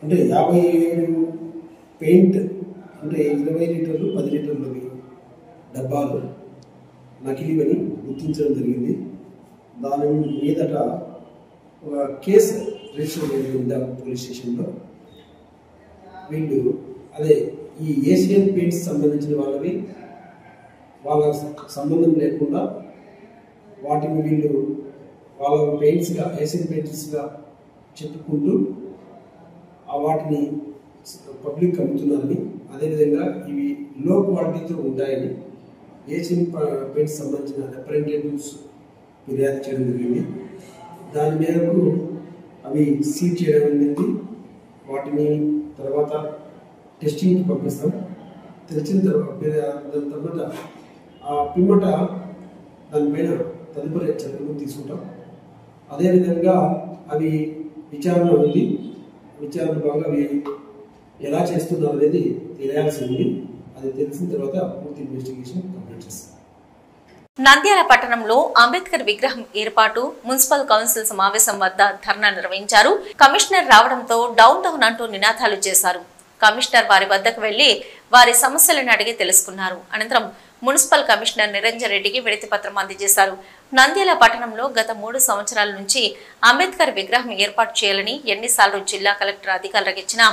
అంటే 57 పెయింట్ అంటే 20 లీటర్లు 10 లీటర్లు డబ్బాలు నకిలీవని గుర్తించడం జరిగింది. దాని మీదట ఒక కేసు రిజిస్టర్ అయింది పోలీస్ స్టేషన్లో. వీళ్ళు అదే ఈ ఏషియన్ పెయింట్స్ సంబంధించిన వాళ్ళవి వాళ్ళ సంబంధం లేకుండా వాటిని వీళ్ళు వాళ్ళ పెయింట్స్గా ఏషియన్ పెయింట్స్గా చెప్పుకుంటూ వాటిని పబ్లిక్ అమ్ముతున్నారని, అదేవిధంగా ఇవి లో క్వాలిటీతో ఉంటాయని ఏషియన్ పెయింట్స్ సంబంధించిన రిప్రజెంటేటివ్స్ ఫిర్యాదు చేయడం జరిగింది. దాని మేరకు అవి సీజ్ చేయడం జరిగింది. వాటిని తర్వాత టెస్టింగ్కి పంపిస్తాం. తెలిసిన తర్వాత ఆ పిమ్మట దానిపైన తదుపరి చర్యలు తీసుకుంటాం. అదేవిధంగా అవి విచారణ ఉంది. విచారణ భాగంగా అవి ఎలా చేస్తున్నారు అనేది తెలియాల్సి ఉంది. అది తెలిసిన తర్వాత పూర్తి ఇన్వెస్టిగేషన్ కంప్లీట్ చేస్తాం. నంద్యాల పట్టణంలో అంబేద్కర్ విగ్రహం ఏర్పాటు మున్సిపల్ కౌన్సిల్ సమావేశం వద్ద ధర్నా నిర్వహించారు. కమిషనర్ రావడంతో డౌన్ డౌన్ అంటూ నినాదాలు చేశారు. కమిషనర్ వారి వద్దకు వెళ్లి వారి సమస్యలను అడిగి తెలుసుకున్నారు. అనంతరం మున్సిపల్ కమిషనర్ నిరంజన్ రెడ్డికి వినతి పత్రం అందజేశారు. నంద్యాల పట్టణంలో గత 3 సంవత్సరాల నుంచి అంబేద్కర్ విగ్రహం ఏర్పాటు చేయాలని ఎన్నిసార్లు జిల్లా కలెక్టర్ అధికారులకు ఇచ్చినా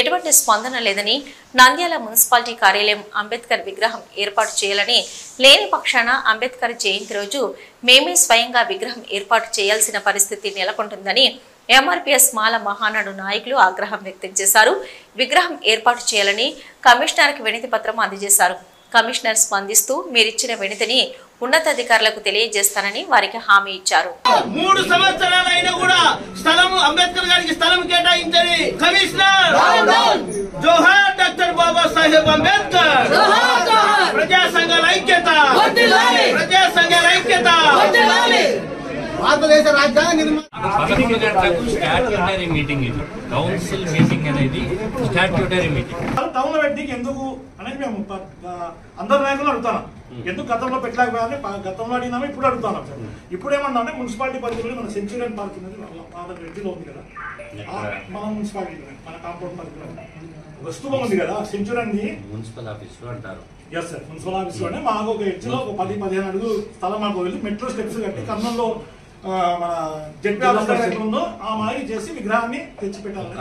ఎటువంటి స్పందన లేదని, నంద్యాల మున్సిపాలిటీ కార్యాలయం అంబేద్కర్ విగ్రహం ఏర్పాటు చేయాలని లేని పక్షాన అంబేద్కర్ జయంతి రోజు మేమే స్వయంగా విగ్రహం ఏర్పాటు చేయాల్సిన పరిస్థితి నెలకొంటుందని ఎంఆర్పీఎస్ మాల మహానాడు నాయకులు ఆగ్రహం వ్యక్తం చేశారు. విగ్రహం ఏర్పాటు చేయాలని కమిషనర్కి వినతి పత్రం అందజేశారు. కమిషనర్ స్పందిస్తూ మీరిచ్చిన వినతిని ఉన్నతాధికారులకు తెలియజేస్తానని వారికి హామీ ఇచ్చారు. 3 సంవత్సరాలైనా కూడా స్థలం అంబేద్కర్ గారికి స్థలం కేటాయించని కమిషనర్ జోహార్ డాక్టర్ బాబాసాహెబ్ అంబేద్కర్, ప్రజా సంఘాల ఐక్యత, ప్రజా సంఘాల ఐక్యత. భారతదేశ రాజ్యాంగ స్టాట్యూటరీ మీటింగ్, ఇది కౌన్సిల్ మీటింగ్ అనేది స్టాట్యూటరీ మీటింగ్. టౌన్ లో పెట్టి ఎందుకు అనేది మేము అందరు నాయకులు అడుగుతాం. ఎందుకు గతంలో పెట్టలేకపోయామని గతంలో అడిగినాము, ఇప్పుడు అడుగుతున్నాం సార్. ఇప్పుడు ఏమన్నా అంటే మున్సిపాలిటీ పరిధిలో మన సెంచురియన్ పార్క్ ఉన్నది రెడ్డిలో ఉంది కదా, మన మున్సిపాలిటీ మన కాంపౌండ్ పరిధిలో వస్తువు ఉంది కదా సెంచురియన్ మున్సిపల్ ఆఫీస్ లో అంటారు. ఎస్ సార్, మున్సిపల్ ఆఫీస్ లోనే మాకు ఒక ఎడ్జ్లో ఒక 10-15 అడుగులు స్థలం మాకు వెళ్ళి మెట్రో స్టెప్స్ కట్టి కర్నూలులో మన జడ్పీ ఆఫీస్ ఎక్కడ ఉందో ఆ మాదిరి చేసి విగ్రహాన్ని తెచ్చి పెట్టాలని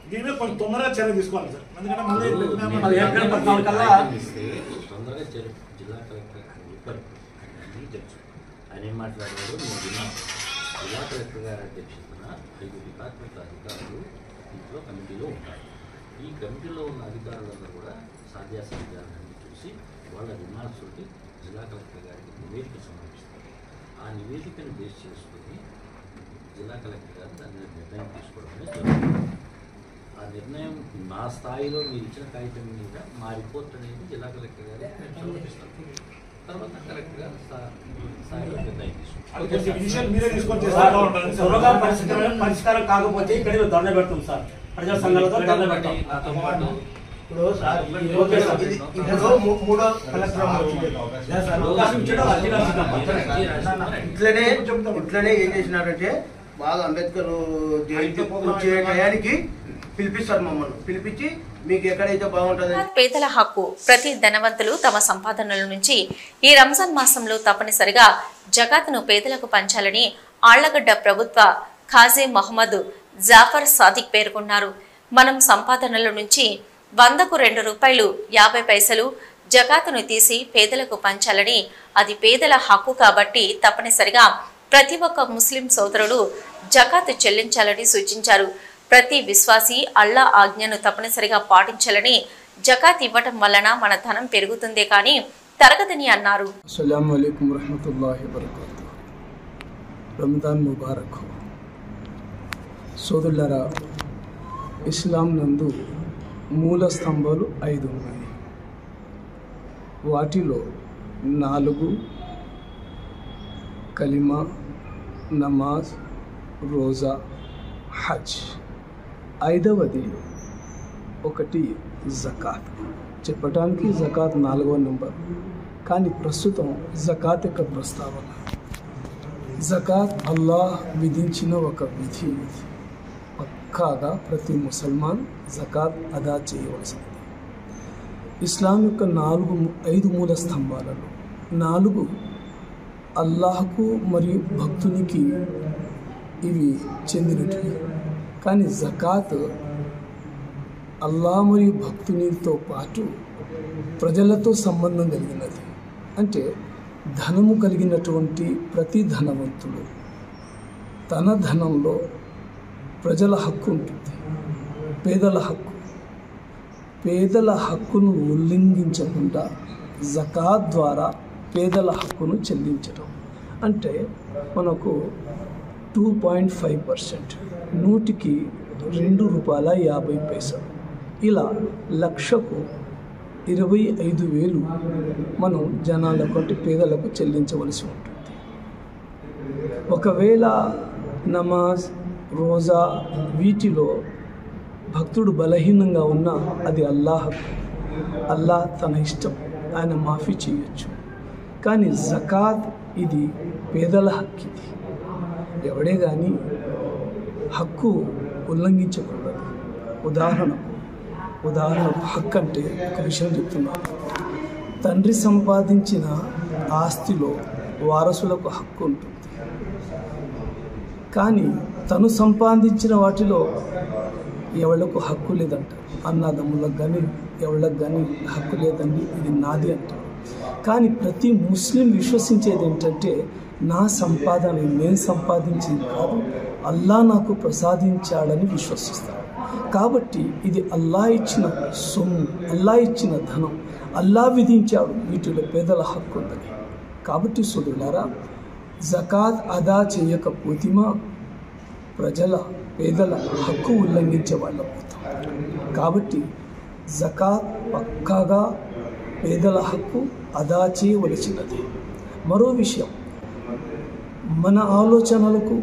దీని మీద కొంచెం తొందరగా చర్య తీసుకోవాలి సార్. ఎందుకంటే మళ్ళీ తొందరగా జిల్లా కలెక్టర్ ఆయన ఏం మాట్లాడారు జిల్లా కలెక్టర్ గారి అధ్యక్షతన 5 డిపార్ట్మెంట్ అధికారులు ఇంట్లో కమిటీలో ఉంటారు. ఈ కమిటీలో ఉన్న అధికారులందరూ కూడా సాధ్యాసాధ్యాలన్నీ చూసి వాళ్ళ రిమార్క్స్ తోటి జిల్లా కలెక్టర్ గారికి నివేదిక సమర్పిస్తారు. ఆ నివేదికను బేస్ చేసుకుని జిల్లా కలెక్టర్ గారు దాని మీద నిర్ణయం తీసుకోవడం జరుగుతుంది. ఆ నిర్ణయం నా స్థాయిలో మీరు ఇచ్చిన కాగితం మీద మా రిపోర్ట్ అనేది జిల్లా కలెక్టర్ గారికి సమర్పిస్తారు. తర్వాత కలెక్టర్ గారు స్థాయిలో నిర్ణయం తీసుకుంటారు. పరిష్కారం కాకపోతే ఇక్కడ దండ పెడతాం సార్, ప్రజా సంఘాలతో దండ పెడతాం. ఇప్పుడు సార్ ఇట్లనే ఏం చేసినారంటే బాగా అంబేద్కర్ వచ్చే టయానికి పిలిపిస్తారు, మమ్మల్ని పిలిపించి మీకు ఎక్కడైతే బాగుంటుంది. పేదల హక్కు. ప్రతి ధనవంతులు తమ సంపాదనల నుంచి ఈ రంజాన్ మాసంలో తప్పనిసరిగా జకాత్ను పేదలకు పంచాలని ఆళ్లగడ్డ ప్రభుత్వ ఖాజీ మహమ్మద్ జాఫర్ సాదిక్ పేర్కొన్నారు. మనం సంపాదనల నుంచి 100కు 2 రూపాయలు 50 పైసలు జకాతును తీసి పేదలకు పంచాలని, అది పేదల హక్కు కాబట్టి తప్పనిసరిగా ప్రతి ఒక్క ముస్లిం సోదరుడు జకాత్ చెల్లించాలని సూచించారు. ప్రతి విశ్వాసి అల్లా ఆజ్ఞను తప్పనిసరిగా పాటించాలని, జకాత్ ఇవ్వటం వలన మన ధనం పెరుగుతుందే కానీ తరగదని అన్నారు. అస్సలాము అలైకుం వరహ్మతుల్లాహి వబరకాతుహు. రంజాన్ ముబారక్. సోదరులారా, ఇస్లాం నందు మూల స్తంభాలు 5 ఉన్నాయి. వాటిలో 4 కలిమా, నమాజ్, రోజా, హజ్. 5వది 1 జకాత్. చెప్పటానికి జకాత్ 4వ నెంబర్, కానీ ప్రస్తుతం జకాత్ యొక్క ప్రస్తావన. జకాత్ అల్లాహ్ విధించిన ఒక విధి. పక్కాగా ప్రతి ముసల్మాన్ జకాత్ అదా చేయవలసింది. ఇస్లాం యొక్క 5 మూల స్తంభాలలో 4 అల్లాహకు మరియు భక్తునికి ఇవి చెందినవి. కానీ జకాత్ అల్లాహ్ మరియు భక్తునితో పాటు ప్రజలతో సంబంధం కలిగినది. అంటే ధనము కలిగినటువంటి ప్రతి ధనవంతుడు తన ధనంలో ప్రజల హక్కు ఉంటుంది, పేదల హక్కు. పేదల హక్కును ఉల్లంఘించకుండా జకాత్ ద్వారా పేదల హక్కును చెల్లించడం అంటే మనకు 2.5%, 100కి 2 రూపాయల 50 పైసలు. ఇలా లక్షకు 25,000 మనం జనాలకు అంటే పేదలకు చెల్లించవలసి ఉంటుంది. ఒకవేళ నమాజ్, రోజా వీటిలో భక్తుడు బలహీనంగా ఉన్నా అది అల్లాహ్ తన ఇష్టం, ఆయన మాఫీ చేయొచ్చు. కానీ జకాత్ ఇది పేదల హక్కు. ఇది ఎవడే కానీ హక్కు ఉల్లంఘించకూడదు. ఉదాహరణ హక్కు అంటే ఒక విషయం చెప్తున్నాను. తండ్రి సంపాదించిన ఆస్తిలో వారసులకు హక్కు ఉంటుంది, కానీ తను సంపాదించిన వాటిలో ఎవళ్ళకు హక్కు లేదంటారు. అన్నదమ్ములకు కానీ ఎవళ్ళకు కానీ హక్కు లేదండి, ఇది నాది అంటారు. కానీ ప్రతి ముస్లిం విశ్వసించేది ఏంటంటే నా సంపాదన నేను సంపాదించింది కాదు, అల్లా నాకు ప్రసాదించాడని విశ్వసిస్తాడు. కాబట్టి ఇది అల్లా ఇచ్చిన సొమ్ము, అల్లా ఇచ్చిన ధనం, అల్లా విధించాడు వీటిలో పేదల హక్కు ఉందని. కాబట్టి సోదరులారా, జకాత్ అదా చేయకపోతేమా పేదల హక్కు ఉల్లంఘించే వాళ్ళం అవుతాం. కాబట్టి జకాత్ పక్కాగా పేదల హక్కు అదా చేయవలసినది. మరో విషయం, మన ఆలోచనలకు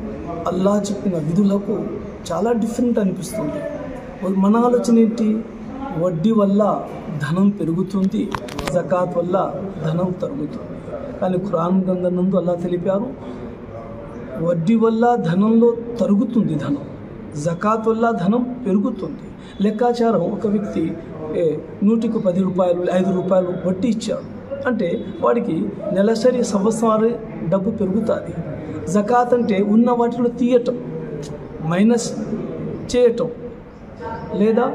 అల్లా చెప్పిన విధులకు చాలా డిఫరెంట్ అనిపిస్తుంది. మన ఆలోచన ఏంటి? వడ్డీ వల్ల ధనం పెరుగుతుంది, జకాత్ వల్ల ధనం తరుగుతుంది. కానీ ఖురాన్ గ్రంథనందు అల్లా తెలిపారు, వడ్డీ వల్ల ధనంలో తరుగుతుంది ధనం, జకాత్ వల్ల ధనం పెరుగుతుంది. లెక్కాచారం, ఒక వ్యక్తి 100కు 10 రూపాయలు 5 రూపాయలు వడ్డీ ఇచ్చాడు అంటే వాడికి నెలసరి సంవత్సరాలు డబ్బు పెరుగుతుంది. జకాత్ అంటే ఉన్న వాటిలో తీయటం, మైనస్ చేయటం లేదా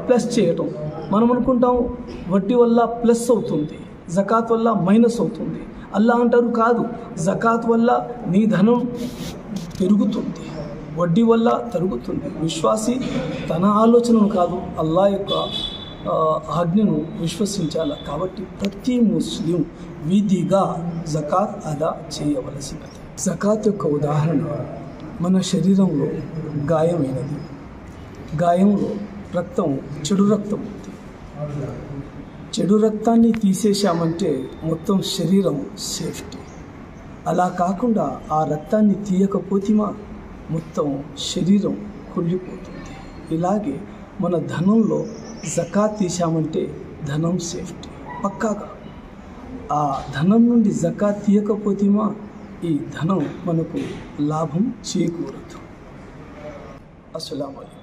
ప్లస్ చేయటం. మనం అనుకుంటాం వడ్డీ వల్ల ప్లస్ అవుతుంది, జకాత్ వల్ల మైనస్ అవుతుంది. అల్లా అంటారు కాదు, జకాత్ వల్ల నీ ధనం పెరుగుతుంది, వడ్డీ వల్ల తరుగుతుంది. విశ్వాసి తన ఆలోచనను కాదు, అల్లా యొక్క ఆజ్ఞను విశ్వసించాలి. కాబట్టి ప్రతి ముస్లిం విధిగా జకాత్ అదా చేయవలసినది. జకాత్ యొక్క ఉదాహరణ, మన శరీరంలో గాయమైనది, గాయంలో రక్తం, చెడు రక్తం ఉంది. చెడు రక్తాన్ని తీసేశామంటే మొత్తం శరీరం సేఫ్టీ. అలా కాకుండా ఆ రక్తాన్ని తీయకపోతేమా మొత్తం శరీరం కుళ్ళిపోతుంది. ఇలాగే మన ధనంలో జకాత్ తీసామంటే ధనం సేఫ్టీ పక్కాగా. ఆ ధనం నుండి జకాత్ తీయకపోతేమా ఈ ధనం మనకు లాభం చేకూరదు. అస్సలాము అలైకుం.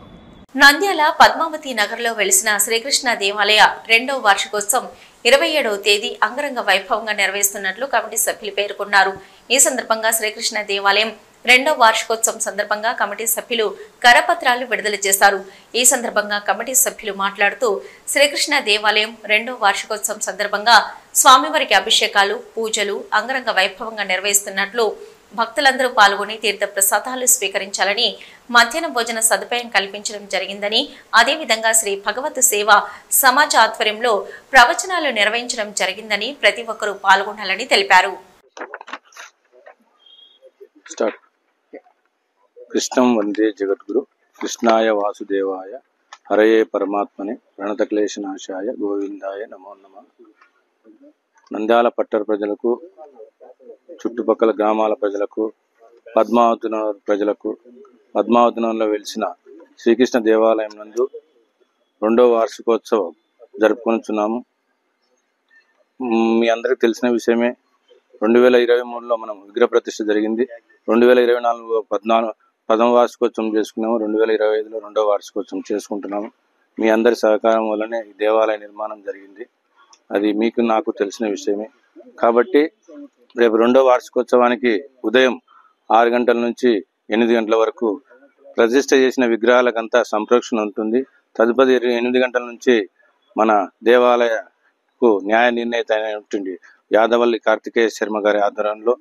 నంద్యాల పద్మావతి నగర్లో వెలిసిన శ్రీకృష్ణ దేవాలయ 2వ వార్షికోత్సవం 27వ తేదీ అంగరంగ వైభవంగా నిర్వహిస్తున్నట్లు కమిటీ సభ్యులు పేర్కొన్నారు. ఈ సందర్భంగా శ్రీకృష్ణ దేవాలయం 2వ వార్షికోత్సవం సందర్భంగా కమిటీ సభ్యులు కరపత్రాలు విడుదల చేశారు. ఈ సందర్భంగా కమిటీ సభ్యులు మాట్లాడుతూ శ్రీకృష్ణ దేవాలయం 2వ వార్షికోత్సవం సందర్భంగా స్వామివారికి అభిషేకాలు, పూజలు అంగరంగ వైభవంగా నిర్వహిస్తున్నట్లు, భక్తులందరూ పాల్గొని తీర్థ ప్రసాదాలు స్వీకరించాలని, మధ్యాహ్న భోజన సదుపాయం కల్పించడం జరిగిందని, అదేవిధంగా శ్రీ భగవత్ సేవ సమాజ్ ఆధ్వర్యంలో ప్రవచనాలు నిర్వహించడం జరిగిందని ప్రతి ఒక్కరూ పాల్గొనాలని తెలిపారు. కృష్ణం వందే జగద్గురు కృష్ణాయ వాసుదేవాయ హరయే పరమాత్మనే ప్రణతక్లేశనాశాయ గోవిందాయ నమో నమః. నంద్యాల పట్టణ ప్రజలకు, చుట్టుపక్కల గ్రామాల ప్రజలకు, పద్మావతినగర్ ప్రజలకు, పద్మావతినగర్లో వెలిసిన శ్రీకృష్ణ దేవాలయం నందు 2వ వార్షికోత్సవం జరుపుకొనుచున్నాము. మీ అందరికి తెలిసిన విషయమే, 2023లో మనం విగ్రహ ప్రతిష్ఠ జరిగింది. 2024 10వ వార్షికోత్సవం చేసుకున్నాము. 2025లో 2వ వార్షికోత్సవం చేసుకుంటున్నాము. మీ అందరి సహకారం వల్లనే ఈ దేవాలయ నిర్మాణం జరిగింది. అది మీకు నాకు తెలిసిన విషయమే. కాబట్టి రేపు 2వ వార్షికోత్సవానికి ఉదయం 6 గంటల నుంచి 8 గంటల వరకు ప్రతిష్ఠ చేసిన విగ్రహాలకంతా సంరక్షణ ఉంటుంది. తదుపరి 8 గంటల నుంచి మన దేవాలయకు న్యాయ నిర్ణేత అయినటువంటి యాదవల్లి కార్తికేయ శర్మ గారి ఆధ్వర్యంలో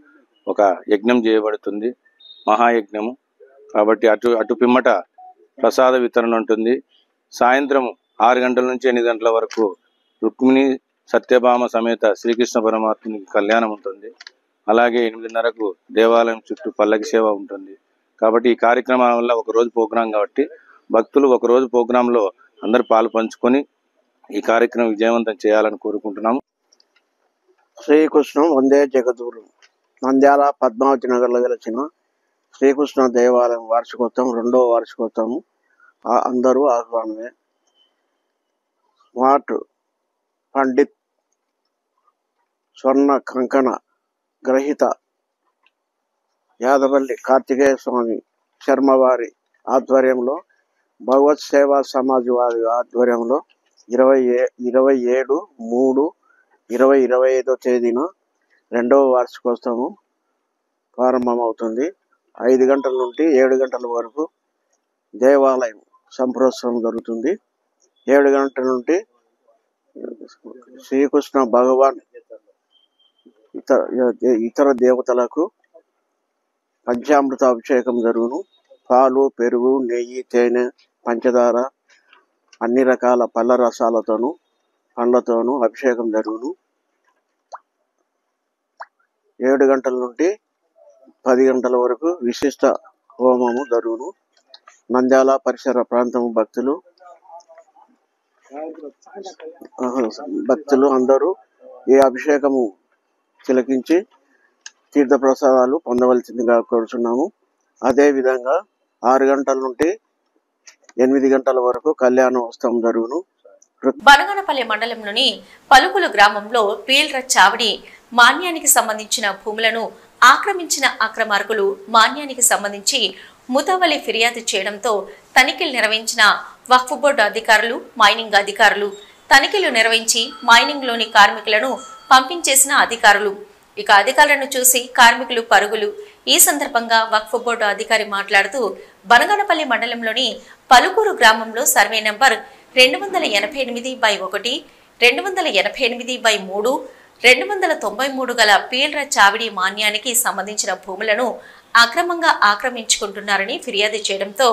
ఒక యజ్ఞం చేయబడుతుంది, మహాయజ్ఞము. కాబట్టి అటు పిమ్మట ప్రసాద వితరణ ఉంటుంది. సాయంత్రం 6 గంటల నుంచి 8 గంటల వరకు రుక్మిణి సత్యభామ సమేత శ్రీకృష్ణ పరమాత్మునికి కళ్యాణం ఉంటుంది. అలాగే 8:30కు దేవాలయం చుట్టూ పల్లకి సేవ ఉంటుంది. కాబట్టి ఈ కార్యక్రమం వల్ల ఒకరోజు ప్రోగ్రాం కాబట్టి భక్తులు ఒకరోజు ప్రోగ్రాంలో అందరు పాలు పంచుకొని ఈ కార్యక్రమం విజయవంతం చేయాలని కోరుకుంటున్నాము. శ్రీకృష్ణం వందే జగద్గురు. నంద్యాల పద్మావతి నగర్లో వెలిసిన శ్రీకృష్ణ దేవాలయం వార్షికోత్సవం 2వ వార్షికోత్సవం అందరూ ఆహ్వానమే. స్మార్ట్ పండిత్ స్వర్ణ కంకణ గ్రహీత యాదవల్లి కార్తికేయ స్వామి శర్మ వారి ఆధ్వర్యంలో, భగవత్ సేవా సమాజ్ వారి ఆధ్వర్యంలో 27/3/2025 తేదీన 2వ వార్షికోత్సవం ప్రారంభమవుతుంది. 5 గంటల నుండి 7 గంటల వరకు దేవాలయం సంప్రోత్సవం జరుగుతుంది. 7 గంటల నుండి శ్రీకృష్ణ భగవాన్ ఇతర దేవతలకు పంచామృత అభిషేకం జరుగును. పాలు, పెరుగు, నెయ్యి, తేనె, పంచదార, అన్ని రకాల పళ్ళ రసాలతోనూ పండ్లతోనూ అభిషేకం జరుగును. 7 గంటల నుండి 10 గంటల వరకు విశిష్ట హోమము జరుగును. నంద్యాల పరిసర ప్రాంతం భక్తులు అందరూ ఈ అభిషేకము తిలకించి తీర్థప్రసాదాలు పొందవలసిందిగా కోరుచున్నాము. అదేవిధంగా 6 గంటల నుండి 8 గంటల వరకు కళ్యాణోత్సవం జరుగును. బనగానపల్లి మండలంలోని పలుకులు గ్రామంలో పీల్ర చావడి మాన్యానికి సంబంధించిన భూములను ఆక్రమించిన అక్రమార్కులు మాన్యానికి సంబంధించి ముతవలి ఫిర్యాదు చేయడంతో తనిఖీలు నిర్వహించిన వక్ఫ్ బోర్డు అధికారులు, మైనింగ్ అధికారులు తనిఖీలు నిర్వహించి మైనింగ్లోని కార్మికులను పంపించేసిన అధికారులు. ఇక అధికారులను చూసి కార్మికులు పరుగులు. ఈ సందర్భంగా వక్ఫ్ బోర్డు అధికారి మాట్లాడుతూ బనగానపల్లి మండలంలోని పలుకూరు గ్రామంలో సర్వే నంబర్ 288/1, 288/3, 293 గల పీల్ర చావిడి మాన్యానికి సంబంధించిన భూములను అక్రమంగా ఆక్రమించుకుంటున్నారని ఫిర్యాదు చేయడంతో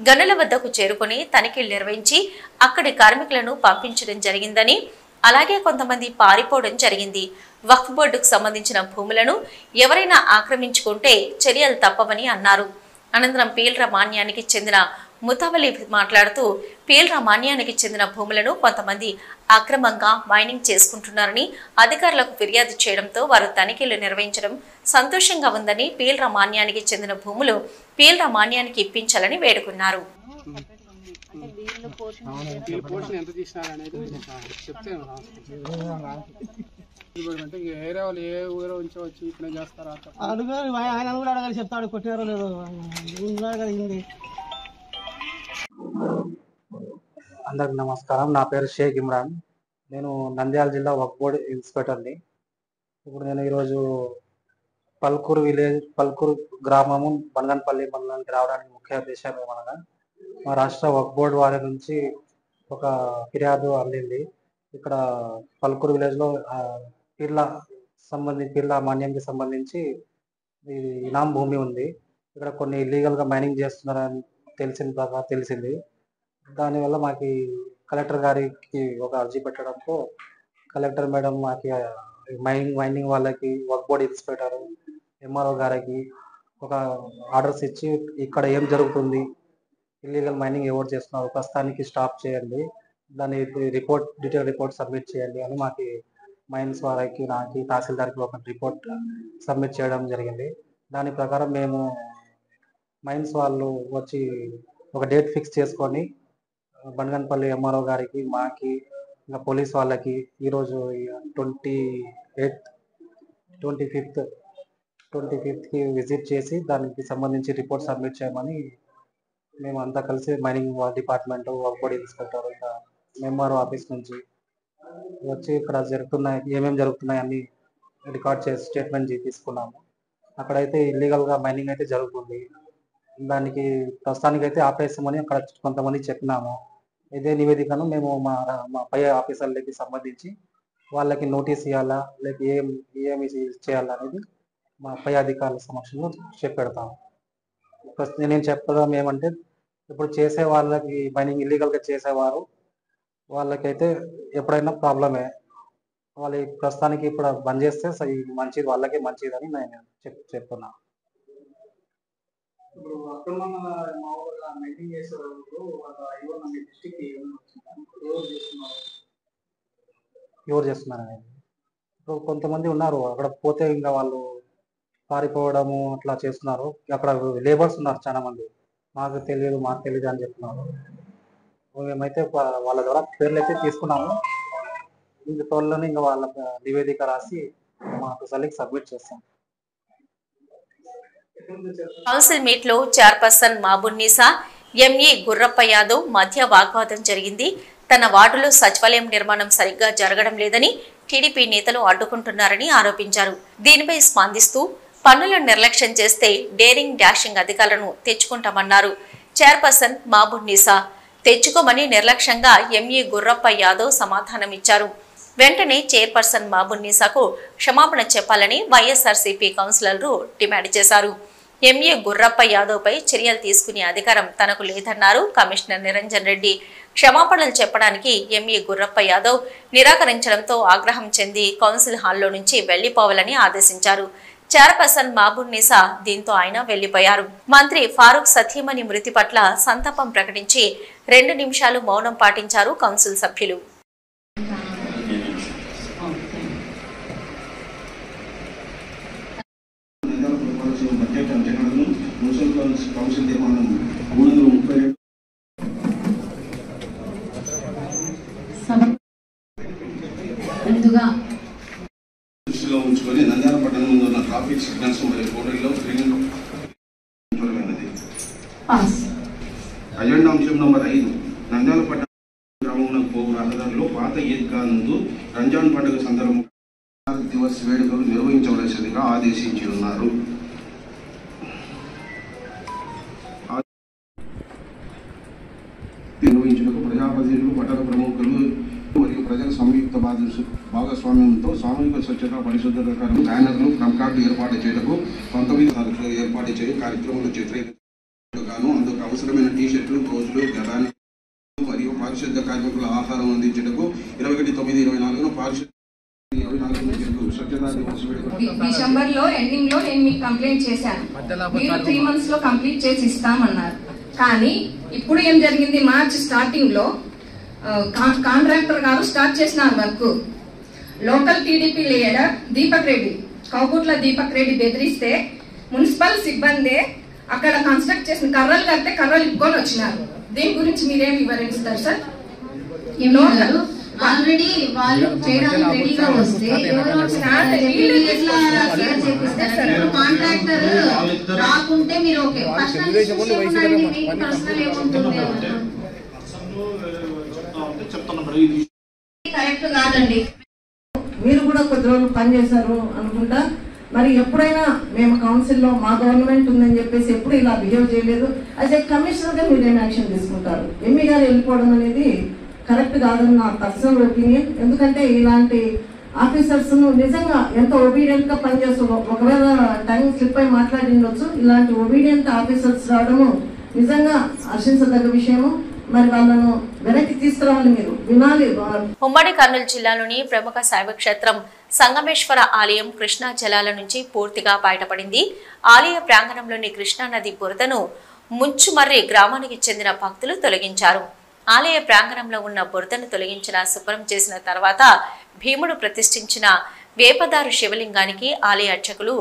గనుల వద్దకు చేరుకుని తనిఖీలు నిర్వహించి అక్కడి కార్మికులను పంపించడం జరిగిందని, అలాగే కొంతమంది పారిపోవడం జరిగింది. వక్ఫ్ బోర్డుకు సంబంధించిన భూములను ఎవరైనా ఆక్రమించుకుంటే చర్యలు తప్పవని అన్నారు. అనంతరం పీల్ర మాన్యానికి చెందిన ముతవలి మాట్లాడుతూ పీల్ర మాన్యానికి చెందిన భూములను కొంతమంది అక్రమంగా మైనింగ్ చేసుకుంటున్నారని అధికారులకు ఫిర్యాదు చేయడంతో వారు తనిఖీలు నిర్వహించడం సంతోషంగా ఉందని, పీల్ర మాన్యానికి చెందిన భూములు పీల్ర మాన్యానికి ఇప్పించాలని వేడుకున్నారు. అందరికి నమస్కారం. నా పేరు షేక్ ఇమ్రాన్. నేను నంద్యాల జిల్లా వక్ఫ్ బోర్డ్ ఇన్స్పెక్టర్ని. ఇప్పుడు నేను ఈరోజు పల్కూరు గ్రామము బనగానపల్లి మండలానికి రావడానికి ముఖ్య ఉద్దేశం ఏమనగా, మా రాష్ట్ర వక్ఫ్ బోర్డు వారి నుంచి ఒక ఫిర్యాదు అందింది. ఇక్కడ పల్కూరు విలేజ్లో పీర్ల మాన్యంకి సంబంధించి ఇనాం భూమి ఉంది. ఇక్కడ కొన్ని ఇల్లీగల్గా మైనింగ్ చేస్తున్నారని తెలిసింది. దానివల్ల మాకు కలెక్టర్ గారికి ఒక అర్జీ పెట్టడంతో కలెక్టర్ మేడం మాకు మైనింగ్ వాళ్ళకి, వక్ఫ్ బోర్డ్ ఇన్స్పెక్టర్, ఎంఆర్ఓ గారికి ఒక ఆర్డర్స్ ఇచ్చి ఇక్కడ ఏం జరుగుతుంది, ఇల్లీగల్ మైనింగ్ ఎవరు చేస్తున్నారు, ప్రస్తుతానికి స్టాప్ చేయండి, దాని డీటెయిల్ రిపోర్ట్ సబ్మిట్ చేయండి అని మాకు మైన్స్ వారికి, నాకు తహసీల్దార్కి ఒక రిపోర్ట్ సబ్మిట్ చేయడం జరిగింది. దాని ప్రకారం మేము మైన్స్ వాళ్ళు వచ్చి ఒక డేట్ ఫిక్స్ చేసుకొని బనగానపల్లి ఎంఆర్ఓ గారికి, మాకి, ఇంకా పోలీస్ వాళ్ళకి ఈరోజు 25th విజిట్ చేసి దానికి సంబంధించి రిపోర్ట్ సబ్మిట్ చేయమని మేము అంతా కలిసి మైనింగ్ డిపార్ట్మెంట్, వక్ఫ్ బోర్డ్ ఇన్స్పెక్టర్, ఇంకా ఎంఆర్ఓ ఆఫీస్ నుంచి వచ్చి ఇక్కడ ఏమేమి జరుగుతున్నాయి అన్ని రికార్డ్ చేసి స్టేట్మెంట్ తీసుకున్నాము. అక్కడైతే ఇల్లీగల్గా మైనింగ్ అయితే జరుగుతుంది. దానికి ప్రస్తుతానికైతే ఆపేస్తామని అక్కడ కొంతమంది చెప్పినాము. ఇదే నివేదికను మేము మా పై ఆఫీసర్లకి సంబంధించి వాళ్ళకి నోటీస్ ఇవ్వాలా, లేక ఏమి చేయాలా అనేది మా పై అధికారుల సమక్షంలో చెప్పెడతాము. నేను చెప్పడం ఏమంటే, ఇప్పుడు చేసే వాళ్ళకి మైనింగ్ ఇల్లీగల్గా చేసేవారు వాళ్ళకైతే ఎప్పుడైనా ప్రాబ్లమే. వాళ్ళు ప్రస్తుతానికి ఇప్పుడు బంద్ చేస్తే మంచిది, వాళ్ళకే మంచిదని నేను చెప్తున్నా. ఎవరు చేస్తున్నారని ఇప్పుడు కొంతమంది ఉన్నారు. అక్కడ పోతే ఇంకా వాళ్ళు పారిపోవడము అట్లా చేస్తున్నారు. అక్కడ లేబర్స్ ఉన్నారు చాలా మంది, మాకు తెలియదు అని చెప్తున్నారు. మేమైతే వాళ్ళ ద్వారా పేర్లు అయితే తీసుకున్నాము. ఇంక త్వరలోనే ఇంకా వాళ్ళ నివేదిక రాసి మా ఆఫీసర్లకి సబ్మిట్ చేస్తాం. కౌన్సిల్ మీట్ లో చైర్పర్సన్ మాబున్నీసా, ఎంఈ గుర్రప్ప యాదవ్ మధ్య వాగ్వాదం జరిగింది. తన వార్డులో సచివాలయం నిర్మాణం సరిగ్గా జరగడం లేదని టీడీపీ నేతలు అడ్డుకుంటున్నారని ఆరోపించారు. దీనిపై స్పందిస్తూ పన్నులను నిర్లక్ష్యం చేస్తే డేరింగ్ డాషింగ్ అధికారులను తెచ్చుకుంటామన్నారు. చైర్పర్సన్ మాబున్నీసా తెచ్చుకోమని నిర్లక్ష్యంగా ఎంఈ గుర్రప్ప యాదవ్ సమాధానమిచ్చారు. వెంటనే చైర్పర్సన్ మాబున్నీసాకు క్షమాపణ చెప్పాలని వైఎస్ఆర్సీపీ కౌన్సిలర్లు డిమాండ్ చేశారు. ఎంఏ గుర్రప్ప యాదవ్పై చర్యలు తీసుకునే అధికారం తనకు లేదన్నారు కమిషనర్ నిరంజన్ రెడ్డి. క్షమాపణలు చెప్పడానికి ఎంఏ గుర్రప్ప యాదవ్ నిరాకరించడంతో ఆగ్రహం చెంది కౌన్సిల్ హాల్లో నుంచి వెళ్లిపోవాలని ఆదేశించారు. చైర్పర్సన్ మహబూబున్నీసా దీంతో ఆయన వెళ్లిపోయారు. మంత్రి ఫారూక్ సతీమణి మృతి పట్ల సంతాపం ప్రకటించి 2 నిమిషాలు మౌనం పాటించారు కౌన్సిల్ సభ్యులు. దృష్టిలో ఉంచుకొని నంద్యాల పట్టణంలో ఉన్న ట్రాఫిక్ సిగ్నల్స్ మరియు బోర్డుల్లో అజెండా అంశం నంబర్ 5 నంద్యాల పట్టణ గ్రామంలో పోవు రహదారిలో పాత ఈద్గా నందు రంజాన్ పండుగ సందర్భంగా దివస్ వేడుకలు నిర్వహించవలసిందిగా ఆదేశించి ఉన్నారు. నిర్వహించుటకు ప్రజాప్రతినిధులు, పట్టణ ప్రముఖులు మరియు ప్రజల సంయుక్త భాగస్వామ్యంతో సామూహిక స్వచ్ఛత పరిశుభ్రత బ్యానర్లు ప్లకార్డులు ఏర్పాటు చేయటకు 19 తారీఖులో ఏర్పాటు చేయ కార్యక్రమంలో చిత్రీకరించగాను అందుకు అవసరమైన టీషర్ట్లు, బ్లౌజులు, గదాన్ని మరియు పారిశుద్ధ కార్మికుల ఆహారం అందించటకు 21/9/24 పారిశుద్ధ డిసెంబర్ లో ఎండింగ్ లో నేను మీకు కంప్లైంట్ చేశాను. మీరు 3 months లో కంప్లీట్ చేసి ఇస్తామన్నారు. కానీ ఇప్పుడు ఏం జరిగింది, మార్చ్ స్టార్టింగ్ లో కాంట్రాక్టర్ గారు స్టార్ట్ చేసినారు work. Local TDP leader Deepak Reddy, Kougutla Deepak Reddy బెదిరిస్తే మున్సిపల్ సిబ్బంది అక్కడ కన్స్ట్రక్ట్ చేసిన కర్రలు కడితే కర్రలు ఇప్పుకొని వచ్చినారు. దీని గురించి మీరేం వివరిస్తారు సార్? ఆల్రెడీ వాళ్ళు చేయడానికి రెడీగా వస్తే కాంట్రాక్టర్ రాకుంటే మీరు ఓకే కరెక్ట్ కాదండి. మీరు కూడా కొద్ది రోజులు పనిచేశారు అనుకుంటా. మరి ఎప్పుడైనా మేము కౌన్సిల్లో మా గవర్నమెంట్ ఉందని చెప్పేసి ఎప్పుడు ఇలా బిహేవ్ చేయలేదు. యాజ్ ఏ కమిషనర్గా మీరేం యాక్షన్ తీసుకుంటారు? ఎంఈ గారు వెళ్ళిపోవడం అనేది కరెక్ట్ కాదని నా పర్సనల్ ఒపీనియన్. ఎందుకంటే ఇలాంటి ఆఫీసర్స్ నిజంగా ఎంతో ఒబీడియంట్ గా పనిచేస్తారు. ఒకవేళ టైం స్లిప్ అయి మాట్లాడిండొచ్చు. ఇలాంటి ఒబీడియంట్ ఆఫీసర్స్ రావడము నిజంగా హర్షించదగ్గ విషయము. మరి వాళ్ళను వెనక్కి తీసుకురావాలి, మీరు వినాలి. ఉమ్మడి కర్నూలు జిల్లాలోని ప్రముఖ శైవ క్షేత్రం సంగమేశ్వర ఆలయం కృష్ణా జలాల నుంచి పూర్తిగా బయటపడింది. ఆలయ ప్రాంగణంలోని కృష్ణా నది బురదను ముంచుమర్రి గ్రామానికి చెందిన భక్తులు తొలగించారు. ఆలయ ప్రాంగణంలో ఉన్న బురదను తొలగించిన శుభ్రం చేసిన తర్వాత భీముడు ప్రతిష్ఠించిన వేపదారు శివలింగానికి ఆలయ అర్చకులు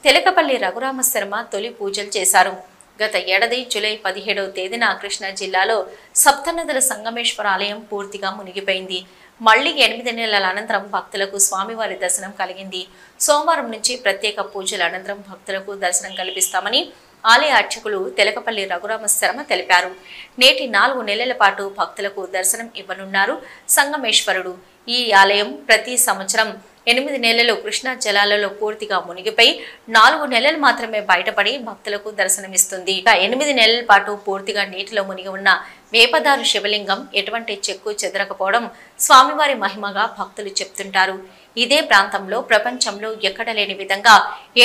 తెలకపల్లి రఘురామ శర్మ తొలి పూజలు చేశారు. గత ఏడాది జూలై 17వ తేదీన కృష్ణా జిల్లాలో సప్తనదుల సంగమేశ్వర ఆలయం పూర్తిగా మునిగిపోయింది. మళ్లీ 8 నెలల అనంతరం భక్తులకు స్వామివారి దర్శనం కలిగింది. సోమవారం నుంచి ప్రత్యేక పూజల అనంతరం భక్తులకు దర్శనం కల్పిస్తామని ఆలయ అర్చకులు తెలకపల్లి రఘురామ శర్మ తెలిపారు. నేటి 4 నెలల పాటు భక్తులకు దర్శనం ఇవ్వనున్నారు సంగమేశ్వరుడు. ఈ ఆలయం ప్రతి సంవత్సరం 8 నెలలు కృష్ణా జలాలలో పూర్తిగా మునిగిపోయి 4 నెలలు మాత్రమే బయటపడి భక్తులకు దర్శనమిస్తుంది. 8 నెలల పాటు పూర్తిగా నీటిలో మునిగి ఉన్న వేపదారు శివలింగం ఎటువంటి చెక్కు చెదరకపోవడం స్వామివారి మహిమగా భక్తులు చెప్తుంటారు. ఇదే ప్రాంతంలో ప్రపంచంలో ఎక్కడ లేని విధంగా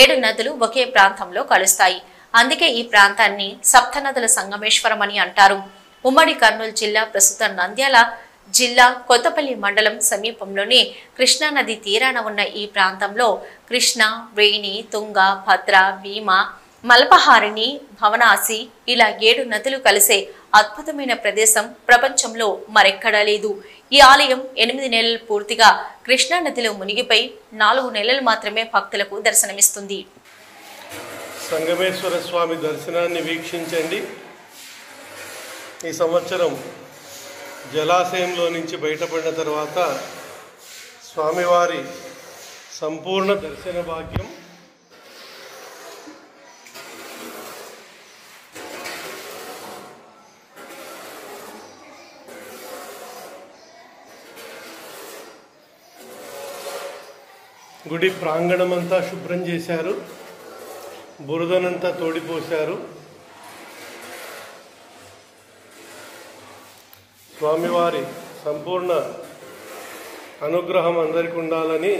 7 నదులు ఒకే ప్రాంతంలో కలుస్తాయి. అందుకే ఈ ప్రాంతాన్ని సప్తనదుల సంగమేశ్వరం అని అంటారు. ఉమ్మడి కర్నూలు జిల్లా ప్రస్తుత నంద్యాల జిల్లా కొత్తపల్లి మండలం సమీపంలోని కృష్ణా నది తీరాన ఉన్న ఈ ప్రాంతంలో కృష్ణ, వేణి, తుంగ, భద్ర, భీమ, మల్పహారిణి, భవనాసి ఇలా 7 నదులు కలిసే అద్భుతమైన ప్రదేశం ప్రపంచంలో మరెక్కడా లేదు. ఈ ఆలయం 8 నెలలు పూర్తిగా కృష్ణా నదిలో మునిగిపోయి 4 నెలలు మాత్రమే భక్తులకు దర్శనమిస్తుంది. సంగమేశ్వర స్వామి దర్శనాన్ని వీక్షించండి. ఈ సంవత్సరం జలాశయంలో నుంచి బయటపడిన తర్వాత స్వామివారి సంపూర్ణ దర్శన భాగ్యం గుడి ప్రాంగణమంతా శుభ్రం చేశారు, బురదనంతా తోడిపోశారు. స్వామివారి సంపూర్ణ అనుగ్రహం అందరికీ ఉండాలని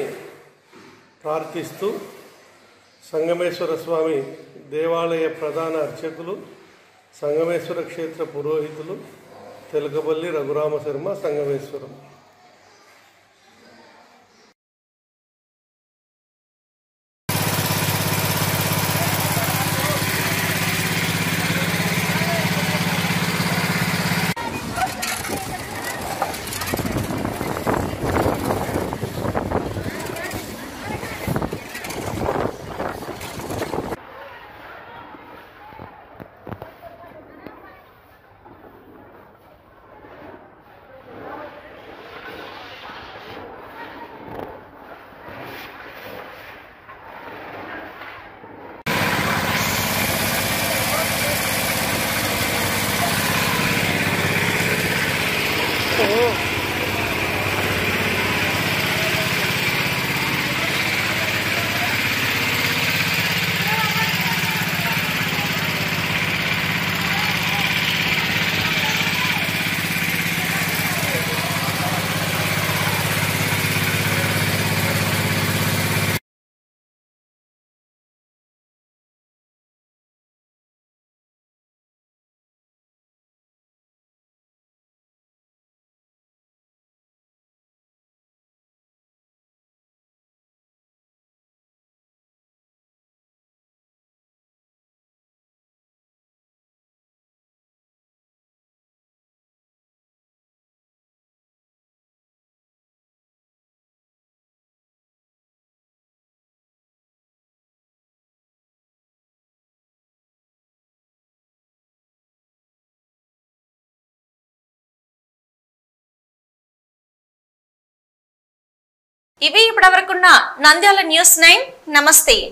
ప్రార్థిస్తూ సంగమేశ్వర స్వామి దేవాలయ ప్రధాన అర్చకులు, సంగమేశ్వర క్షేత్ర పురోహితులు, తెలకపల్లి రఘురామ శర్మ, సంగమేశ్వరం. ఇవి ఇప్పటివరకున్న నంద్యాల న్యూస్ 9. నమస్తే.